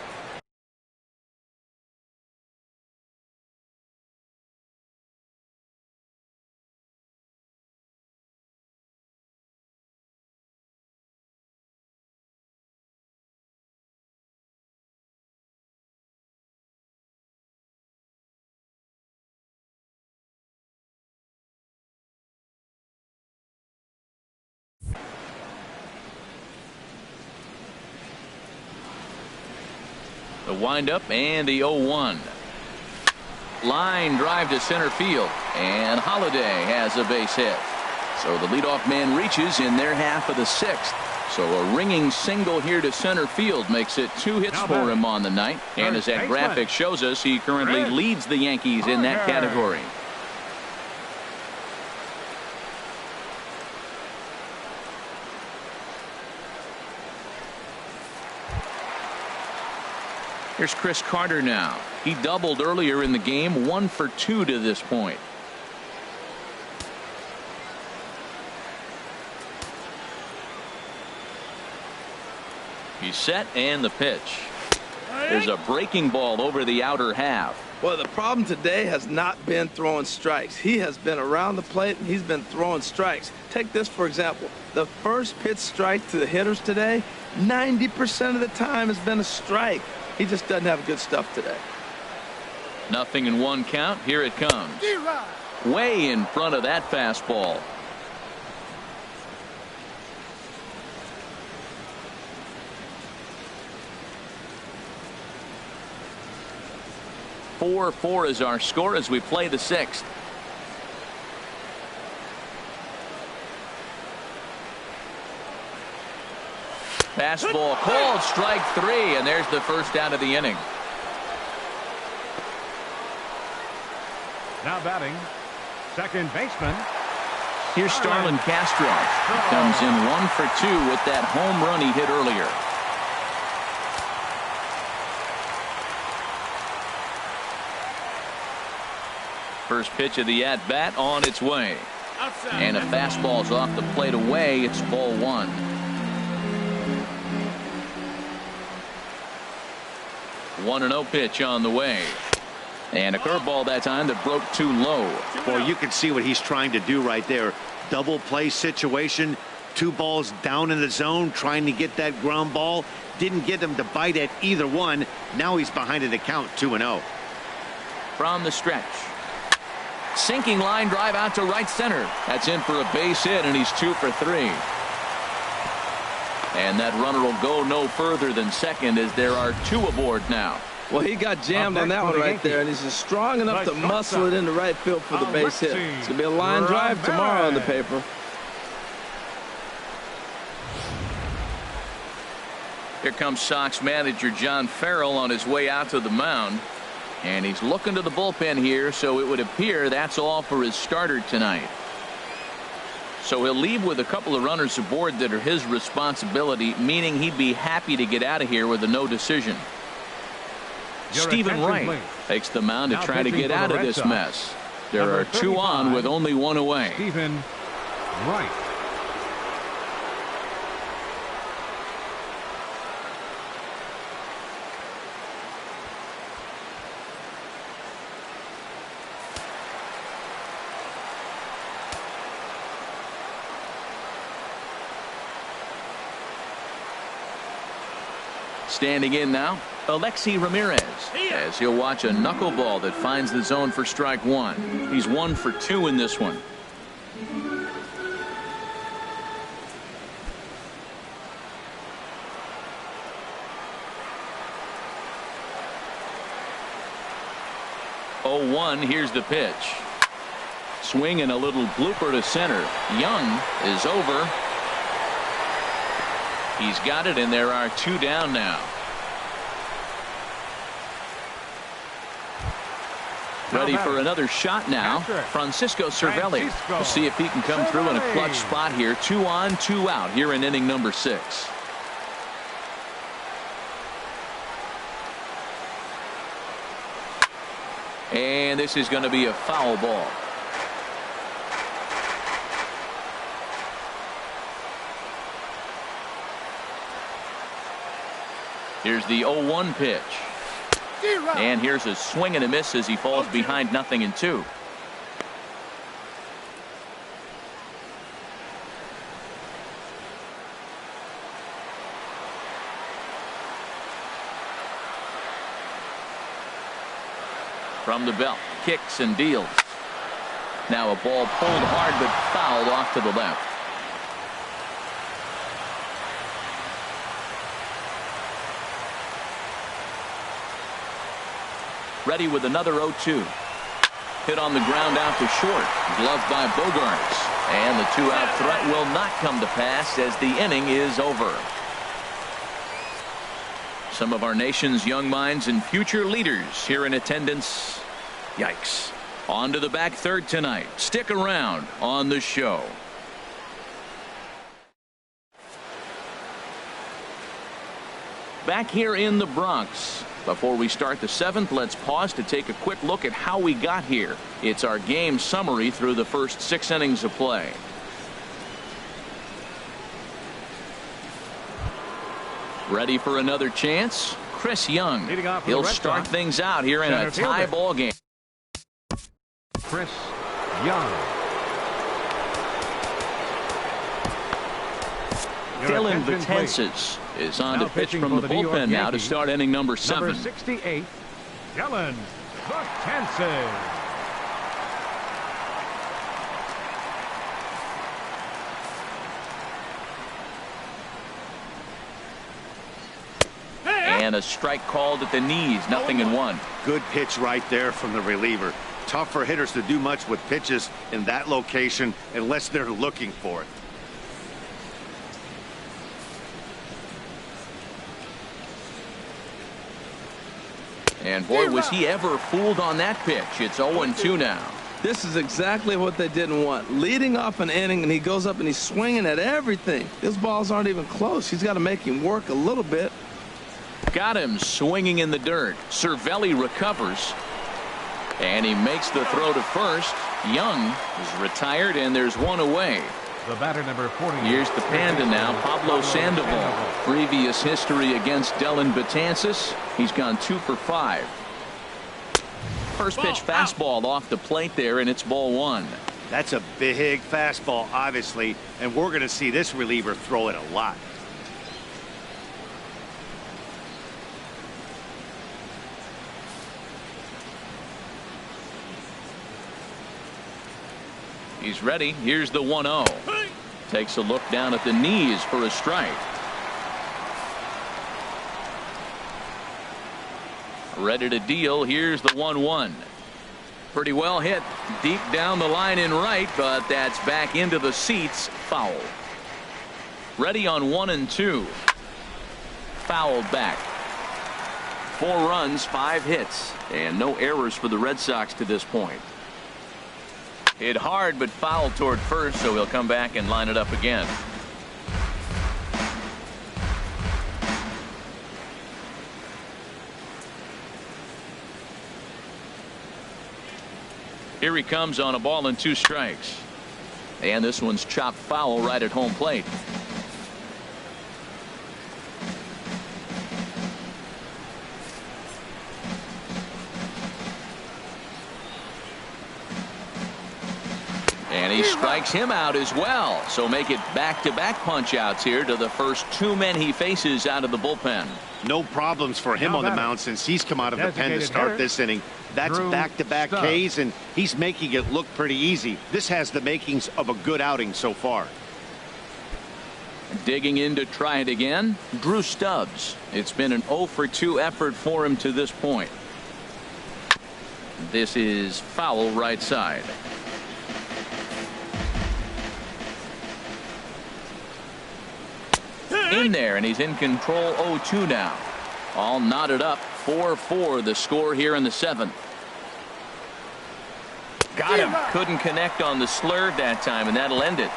The windup and the 0-1. Line drive to center field, and Holliday has a base hit. So the leadoff man reaches in their half of the 6th. So a ringing single here to center field makes it 2 hits for him on the night. And as that graphic shows us, he currently leads the Yankees in that category. Here's Chris Carter now. He doubled earlier in the game, 1 for 2 to this point. He's set and the pitch. There's a breaking ball over the outer half. Well, the problem today has not been throwing strikes. He has been around the plate and he's been throwing strikes. Take this for example. The first pitch strike to the hitters today, 90% of the time has been a strike. He just doesn't have good stuff today. Nothing in 1 count. Here it comes. Way in front of that fastball. Four is our score as we play the 6th. Fastball called, strike 3, and there's the first out of the inning. Now batting, second baseman. Here's Starlin Castro. He comes in 1 for 2 with that home run he hit earlier. First pitch of the at-bat on its way. And a fastball's off the plate away. It's ball 1. 1-0 pitch on the way. And a curveball that time that broke too low. Well, you can see what he's trying to do right there. Double play situation. 2 balls down in the zone trying to get that ground ball. Didn't get him to bite at either one. Now he's behind in the count 2-0. From the stretch. Sinking line drive out to right center. That's in for a base hit, and he's 2 for 3. And that runner will go no further than second as there are 2 aboard now. Well, he got jammed on that one right there, and he's just strong enough to muscle it into right field for the base hit. It's going to be a line drive tomorrow on the paper. Here comes Sox manager John Farrell on his way out to the mound. And he's looking to the bullpen here, so it would appear that's all for his starter tonight. So he'll leave with a couple of runners aboard that are his responsibility, meaning he'd be happy to get out of here with a no decision. Stephen Wright takes the mound to try to get out of this mess. There are 2 on with only 1 away. Stephen Wright. Standing in now, Alexi Ramirez, as he'll watch a knuckleball that finds the zone for strike one. He's 1 for 2 in this one. Oh, 1. Here's the pitch. Swing and a little blooper to center. Young is over. He's got it, and there are 2 down now. Ready for another shot now. Francisco Cervelli. We'll see if he can come through in a clutch spot here. 2 on, 2 out here in inning number 6. And this is going to be a foul ball. Here's the 0-1 pitch. And here's a swing and a miss as he falls behind 0-2. From the belt, kicks and deals. Now a ball pulled hard but fouled off to the left. Ready with another 0-2. Hit on the ground out to short. Gloved by Bogarts. And the 2-out threat will not come to pass as the inning is over. Some of our nation's young minds and future leaders here in attendance. Yikes. On to the back third tonight. Stick around on the show. Back here in the Bronx. Before we start the 7th, let's pause to take a quick look at how we got here. It's our game summary through the first 6 innings of play. Ready for another chance? Chris Young. He'll start things out here in a tie ball game. Chris Young. Dylan Betances is on to pitch from the bullpen now to start inning number 7. Number 68, Dylan Betances. And a strike called at the knees. 0-1. Good pitch right there from the reliever. Tough for hitters to do much with pitches in that location unless they're looking for it. And boy, was he ever fooled on that pitch. It's 0-2 now. This is exactly what they didn't want. Leading off an inning, and he goes up and he's swinging at everything. His balls aren't even close. He's got to make him work a little bit. Got him swinging in the dirt. Cervelli recovers. And he makes the throw to first. Young is retired, and there's 1 away. The batter, number 40. Here's the Panda now, Pablo Sandoval. Previous history against Dylan Betances. He's gone 2 for 5. First pitch fastball off the plate there, and it's ball 1. That's a big fastball, obviously, and we're going to see this reliever throw it a lot. He's ready. Here's the 1-0. Takes a look down at the knees for a strike. Ready to deal. Here's the 1-1. Pretty well hit deep down the line in right, but that's back into the seats. Foul. Ready on 1-2. Fouled back. 4 runs, 5 hits, and no errors for the Red Sox to this point. Hit hard but fouled toward first, so he'll come back and line it up again. Here he comes on a ball and 2 strikes. And this one's chopped foul right at home plate. And And he strikes him out as well. So make it back-to-back punch-outs here to the first two men he faces out of the bullpen. No problems for him on the mound since he's come out of the pen to start this inning. That's back-to-back Ks, and he's making it look pretty easy. This has the makings of a good outing so far. Digging in to try it again, Drew Stubbs. It's been an 0 for 2 effort for him to this point. This is foul right side. In there, and he's in control 0-2 now. All knotted up, 4-4 the score here in the 7th. Got him. Couldn't connect on the slurve that time, and that'll end it.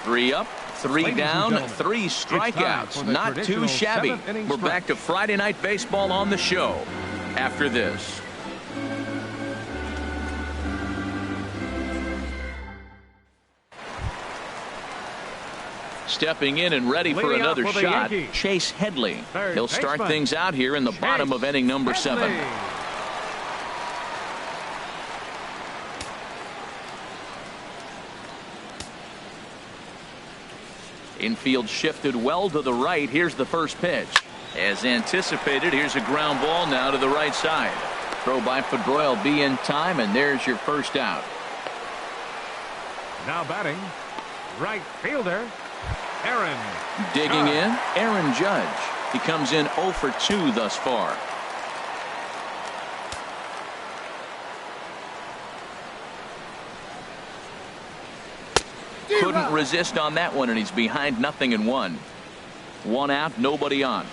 3 up, 3 down, 3 strikeouts. Not too shabby. We're back to Friday Night Baseball on the show after this. Stepping in and ready for another shot, Chase Headley. He'll start things out here in the bottom of inning number 7. Infield shifted well to the right. Here's the first pitch. As anticipated, here's a ground ball now to the right side. Throw by Pedroia will be in time, and there's your first out. Now batting, right fielder, Aaron. Digging in, Aaron Judge. He comes in 0 for 2 thus far. Couldn't resist on that one, and he's behind 0-1. 1 out, nobody on.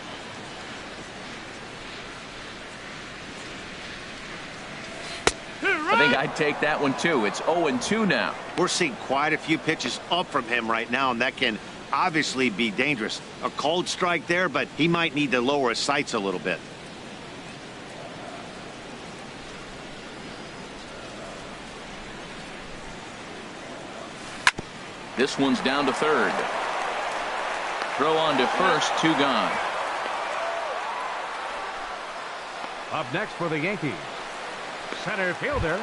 I think I'd take that one too. It's 0-2 now. We're seeing quite a few pitches up from him right now, and that can obviously be dangerous. A cold strike there, but he might need to lower his sights a little bit. This one's down to third. Throw on to first, 2 gone. Up next for the Yankees, center fielder.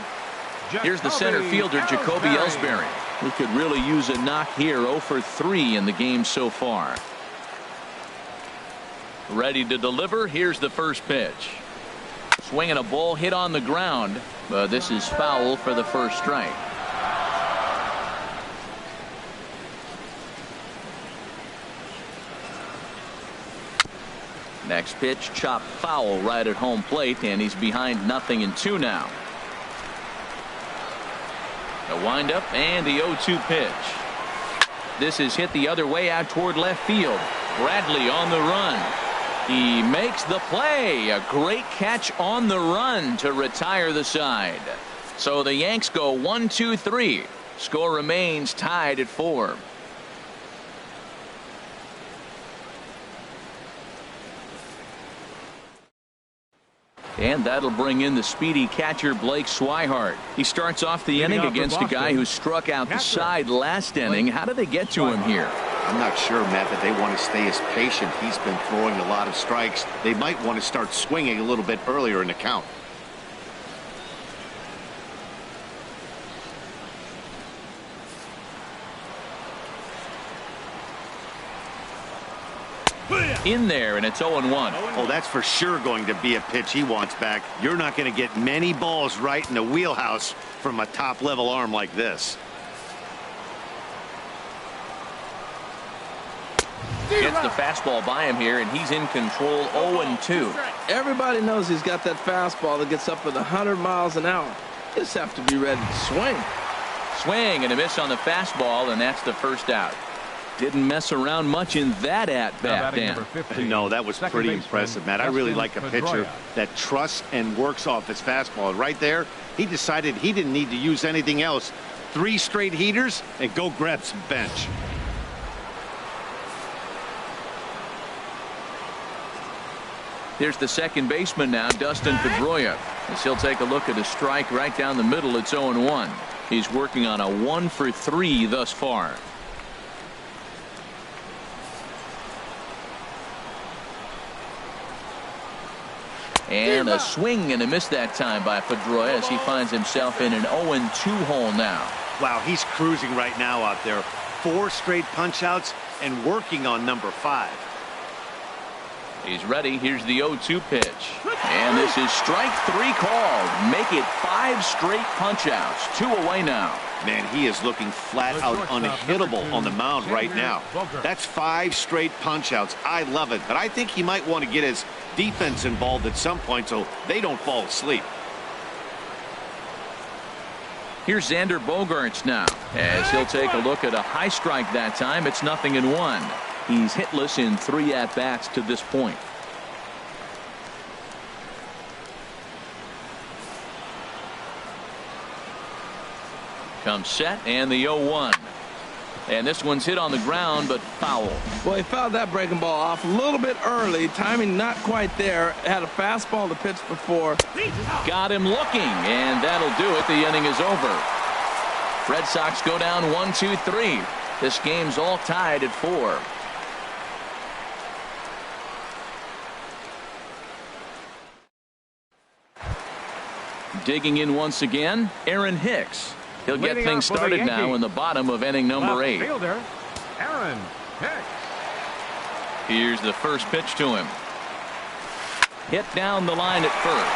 Here's the center fielder, Jacoby Ellsbury. He could really use a knock here. 0 for 3 in the game so far. Ready to deliver. Here's the first pitch. Swinging a ball hit on the ground, but this is foul for the first strike. Next pitch, chopped foul right at home plate, and he's behind 0-2 now. The windup and the 0-2 pitch. This is hit the other way out toward left field. Bradley on the run. He makes the play. A great catch on the run to retire the side. So the Yanks go 1-2-3. Score remains tied at 4. And that'll bring in the speedy catcher Blake Swihart. He starts off the inning against a guy who struck out the side last inning. How do they get to him here? I'm not sure, Matt, that they want to stay as patient. He's been throwing a lot of strikes. They might want to start swinging a little bit earlier in the count. In there, and it's 0-1. Oh, that's for sure going to be a pitch he wants back. You're not going to get many balls right in the wheelhouse from a top-level arm like this. Gets the fastball by him here, and he's in control. 0-2. Everybody knows he's got that fastball that gets up at 100 miles an hour. Just have to be ready to swing. Swing and a miss on the fastball, and that's the first out. Didn't mess around much in that at-bat, Dan. No, that was pretty impressive, Matt. I really like a pitcher that trusts and works off his fastball. Right there, he decided he didn't need to use anything else. 3 straight heaters and go grab some bench. Here's the second baseman now, Dustin Pedroia. As he'll take a look at a strike right down the middle. It's 0-1. He's working on a 1 for 3 thus far. And a swing and a miss that time by Pedroia as he finds himself in an 0-2 hole now. Wow, he's cruising right now out there. 4 straight punch-outs and working on number 5. He's ready. Here's the 0-2 pitch. And this is strike 3 called. Make it 5 straight punch-outs. 2 away now. Man, he is looking flat out unhittable on the mound right now. That's 5 straight punch-outs. I love it, but I think he might want to get his defense involved at some point so they don't fall asleep. Here's Xander Bogaerts now as he'll take a look at a high strike that time. It's 0-1. He's hitless in 3 at-bats to this point. Comes set and the 0-1. And this one's hit on the ground but foul. Well, he fouled that breaking ball off a little bit early. Timing not quite there. Had a fastball to pitch before. Got him looking, and that'll do it. The inning is over. Red Sox go down 1-2-3. This game's all tied at 4. Digging in once again, Aaron Hicks. He'll get things started now in the bottom of inning number 8. Fielder, Aaron Hicks. Here's the first pitch to him. Hit down the line at first.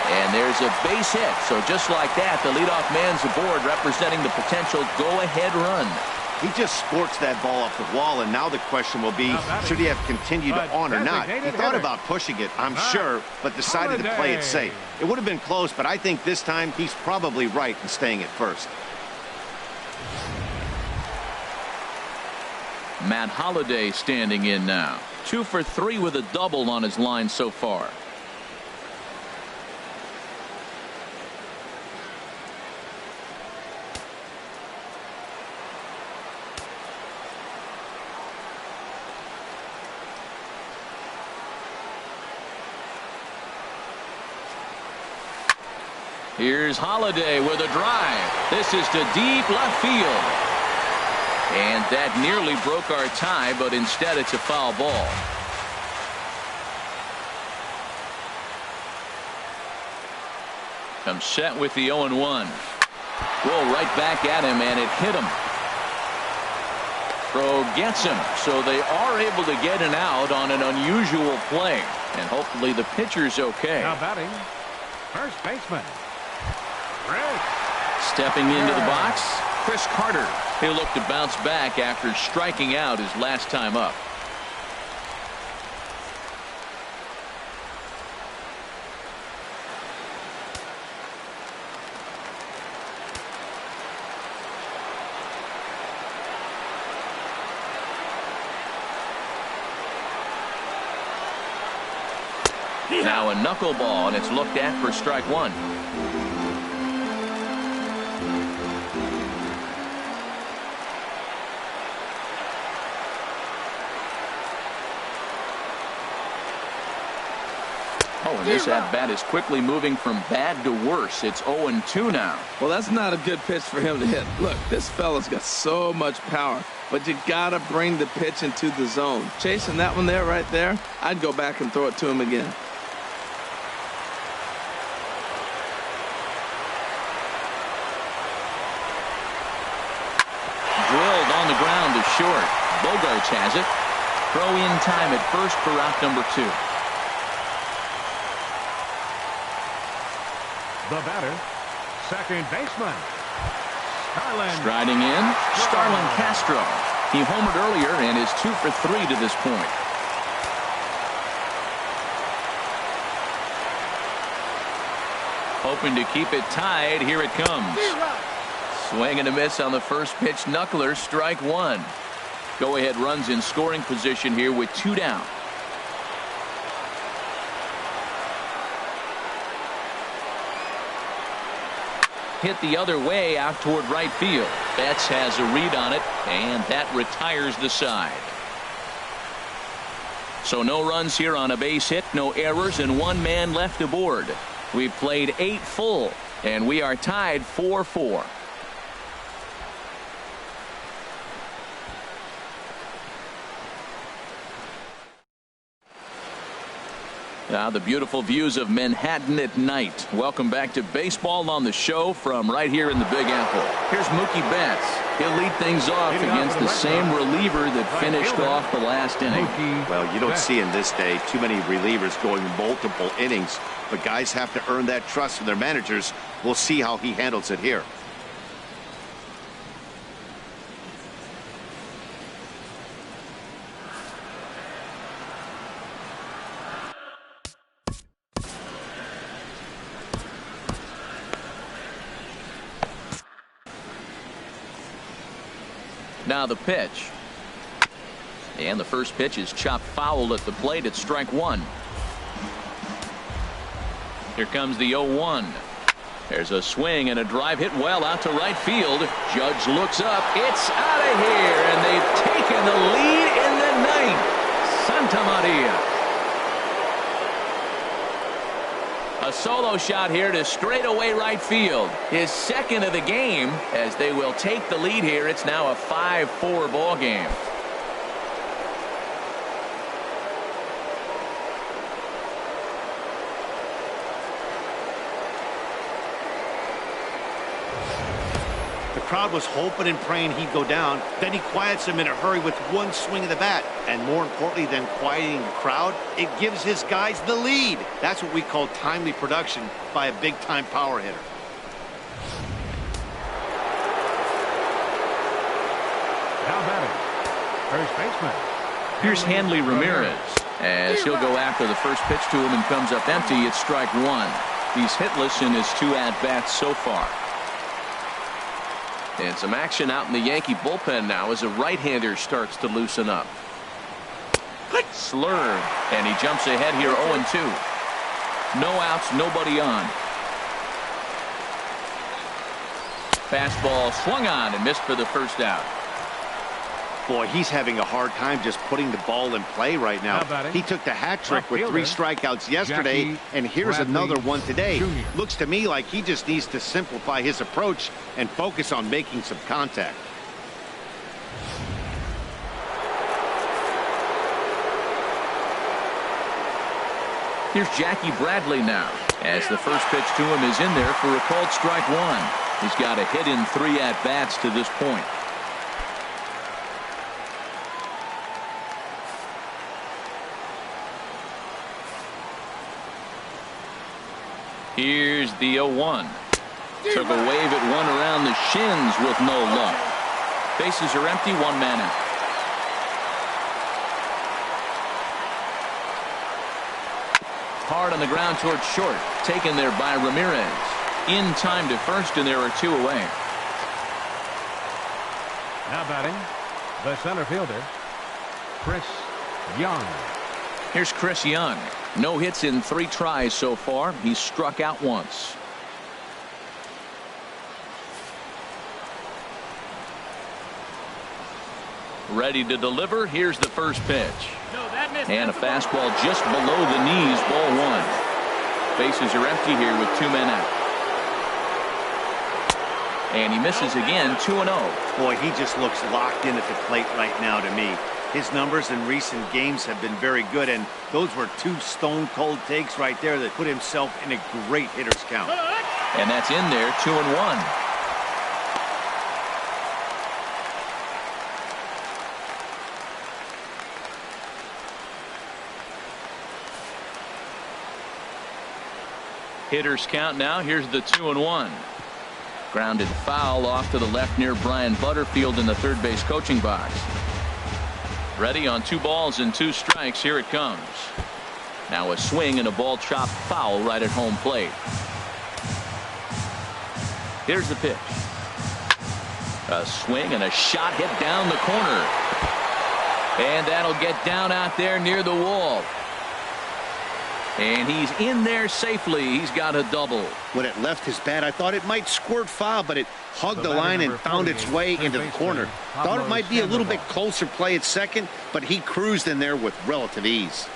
And there's a base hit. So just like that, the leadoff man's aboard, representing the potential go-ahead run. He just scorched that ball off the wall, and now the question will be, should he have continued on or not? He thought about pushing it, I'm sure, but decided to play it safe. It would have been close, but I think this time he's probably right in staying at first. Matt Holliday standing in now. 2 for 3 with a double on his line so far. Here's Holliday with a drive. This is to deep left field. And that nearly broke our tie, but instead it's a foul ball. Comes set with the 0-1. Roll right back at him, and it hit him. Throw gets him, so they are able to get an out on an unusual play. And hopefully the pitcher's okay. Now batting, first baseman. Stepping into the box, Chris Carter. He'll look to bounce back after striking out his last time up. Now a knuckleball, and it's looked at for strike 1. Oh, and this at-bat is quickly moving from bad to worse. It's 0-2 now. Well, that's not a good pitch for him to hit. Look, this fella's got so much power, but you got to bring the pitch into the zone. Chasing that one there, right there, I'd go back and throw it to him again. Drilled on the ground to short. Bogaerts has it. Throw in time at first for out number 2. The batter, second baseman, Starlin. Striding in, Starlin Castro. He homered earlier and is 2 for 3 to this point. Hoping to keep it tied. Here it comes. Swing and a miss on the first pitch. Knuckler, strike 1. Go-ahead runs in scoring position here with 2 down. Hit the other way out toward right field. Betts has a read on it, and that retires the side. So no runs here on a base hit, no errors, and 1 man left aboard. We've played 8 full, and we are tied 4-4. Now the beautiful views of Manhattan at night. Welcome back to baseball on the show from right here in the Big Apple. Here's Mookie Betts. He'll lead things off against the same reliever that finished off the last inning. Well, you don't see in this day too many relievers going multiple innings, but guys have to earn that trust from their managers. We'll see how he handles it here. Now the pitch. And the first pitch is chopped foul at the plate at strike one. Here comes the 0-1. There's a swing and a drive hit well out to right field. Judge looks up. It's out of here, and they've taken the lead in the ninth. Santa Maria. A solo shot here to straightaway right field. His second of the game as they will take the lead here. It's now a 5-4 ball game. The crowd was hoping and praying he'd go down. Then he quiets him in a hurry with one swing of the bat. And more importantly than quieting the crowd, it gives his guys the lead. That's what we call timely production by a big-time power hitter. Now batting, first baseman. Here's Hanley Ramirez as he'll go after the first pitch to him and comes up empty. It's strike one. He's hitless in his 2 at-bats so far. And some action out in the Yankee bullpen now as a right-hander starts to loosen up. Slurve, and he jumps ahead here 0-2. No outs, nobody on. Fastball swung on and missed for the first out. Boy, he's having a hard time just putting the ball in play right now. He took the hat trick with 3 strikeouts yesterday, and here's another one today. Looks to me like he just needs to simplify his approach and focus on making some contact. Here's Jackie Bradley now as the first pitch to him is in there for a called strike one. He's got a hit in 3 at-bats to this point. Here's the 0-1. Took a wave at one around the shins with no luck. Bases are empty, 1 man out. Hard on the ground towards short. Taken there by Ramirez. In time to first, and there are 2 away. Now batting, the center fielder, Chris Young. Here's Chris Young. No hits in 3 tries so far. He's struck out once. Ready to deliver. Here's the first pitch. And a fastball just below the knees, ball 1. Bases are empty here with 2 men out. And he misses again, 2-0. Boy, he just looks locked in at the plate right now to me. His numbers in recent games have been very good, and those were 2 stone-cold takes right there that put himself in a great hitter's count. And that's in there, 2-1. Hitters count now. Here's the 2-1. Grounded foul off to the left near Brian Butterfield in the third base coaching box. Ready on 2 balls and 2 strikes. Here it comes. Now a swing and a ball chopped foul right at home plate. Here's the pitch. A swing and a shot hit down the corner. And that'll get down out there near the wall. And he's in there safely. He's got a double. When it left his bat, I thought it might squirt foul, but it hugged the line and found its way into the corner. Thought it might be a little bit closer play at second, but he cruised in there with relative ease.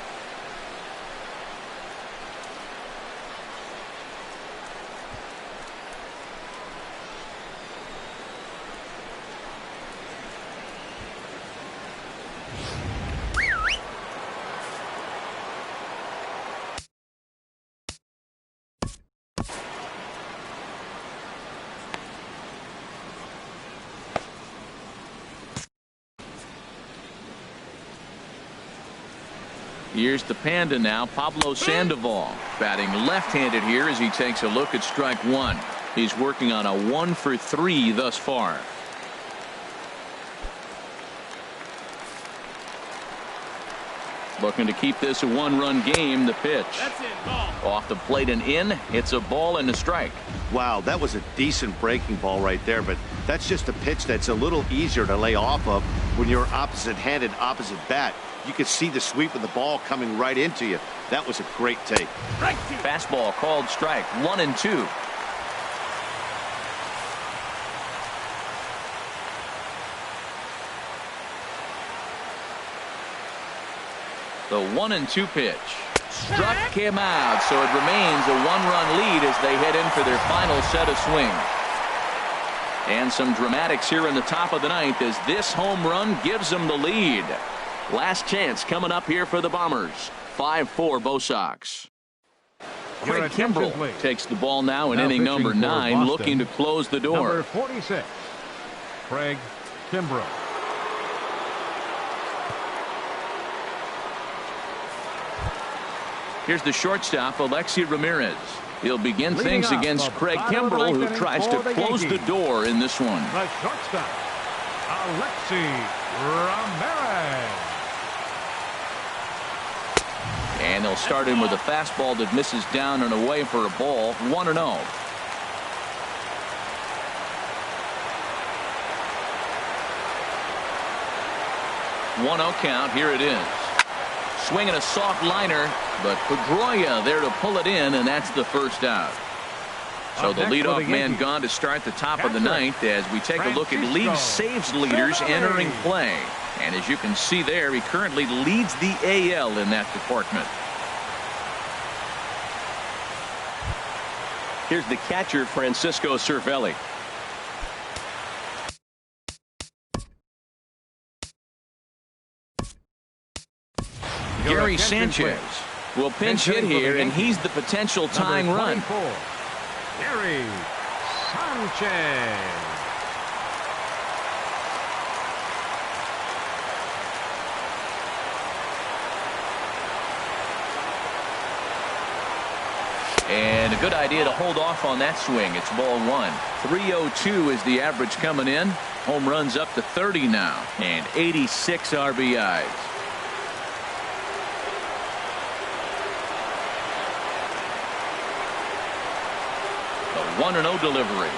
Here's the Panda now, Pablo Sandoval, batting left-handed here as he takes a look at strike one. He's working on a 1 for 3 thus far. Looking to keep this a one-run game. The pitch. That's it, ball. Off the plate and in. It's a ball and a strike. Wow, that was a decent breaking ball right there, but that's just a pitch that's a little easier to lay off of when you're opposite-handed, opposite bat. You could see the sweep of the ball coming right into you. That was a great take. Strike 2. Fastball called strike. 1-2. The 1-2 pitch. Struck him out, so it remains a one-run lead as they head in for their final set of swings. And some dramatics here in the top of the ninth as this home run gives them the lead. Last chance coming up here for the Bombers. 5-4 Bo Sox. Craig Kimbrell takes the ball now in inning number 9, looking to close the door. Number 46, Craig Kimbrell. Here's the shortstop, Alexi Ramirez. He'll begin things against Craig Kimbrell, who tries to close the door in this one. The shortstop, Alexi Ramirez. And they'll start in with a fastball that misses down and away for a ball. 1-0. Count. Here it is. Swinging a soft liner, but Pedroia there to pull it in, and that's the first out. So the leadoff man gone to start the top of the ninth as we take a look at league saves leaders entering play. And as you can see there, he currently leads the AL in that department. Here's the catcher, Francisco Cervelli. Gary Sanchez will pinch hit here, and he's the potential tying run. Gary Sanchez. And a good idea to hold off on that swing. It's ball one. 302 is the average coming in. Home runs up to 30 now, and 86 RBIs. The 1-0 delivery.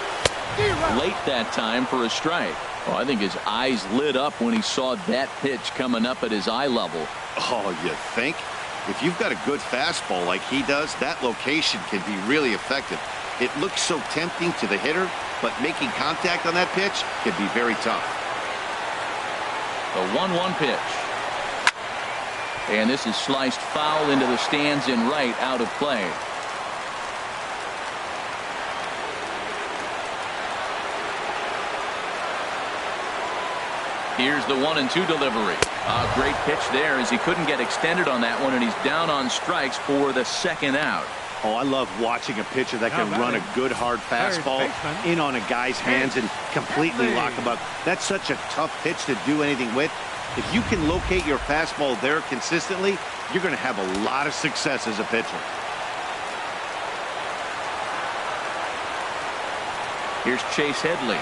Late that time for a strike. Oh, I think his eyes lit up when he saw that pitch coming up at his eye level. Oh, you think? If you've got a good fastball like he does, that location can be really effective. It looks so tempting to the hitter, but making contact on that pitch can be very tough. The 1-1 pitch. And this is sliced foul into the stands in right, out of play. Here's the 1-2 delivery. A great pitch there as he couldn't get extended on that one, and he's down on strikes for the second out. Oh, I love watching a pitcher that can run a good hard fastball in on a guy's hands and completely lock him up. That's such a tough pitch to do anything with. If you can locate your fastball there consistently, you're going to have a lot of success as a pitcher. Here's Chase Headley.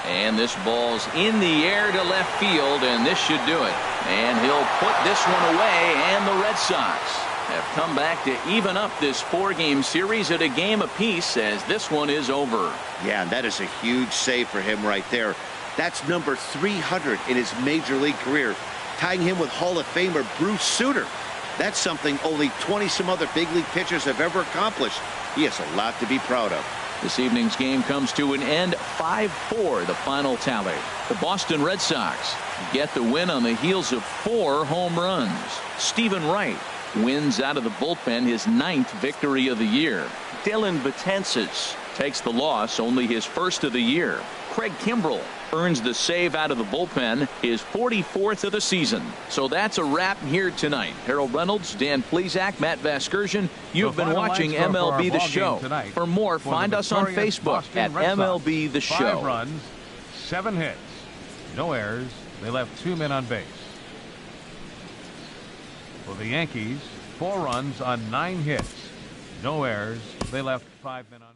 And this ball's in the air to left field, and this should do it. And he'll put this one away, and the Red Sox have come back to even up this 4-game series at a game apiece as this one is over. Yeah, and that is a huge save for him right there. That's number 300 in his major league career, tying him with Hall of Famer Bruce Sutter. That's something only 20-some other big league pitchers have ever accomplished. He has a lot to be proud of. This evening's game comes to an end. 5-4 the final tally. The Boston Red Sox get the win on the heels of 4 home runs. Stephen Wright wins out of the bullpen, his 9th victory of the year. Dylan Betances takes the loss, only his first of the year. Craig Kimbrell earns the save out of the bullpen, his 44th of the season. So that's a wrap here tonight. Harold Reynolds, Dan Plesac, Matt Vasgersian. You've been watching MLB The Show. For more, find us on Facebook at MLB The Show. 5 runs, 7 hits, no errors. They left 2 men on base. For the Yankees, 4 runs on 9 hits. No errors. They left 5 men on.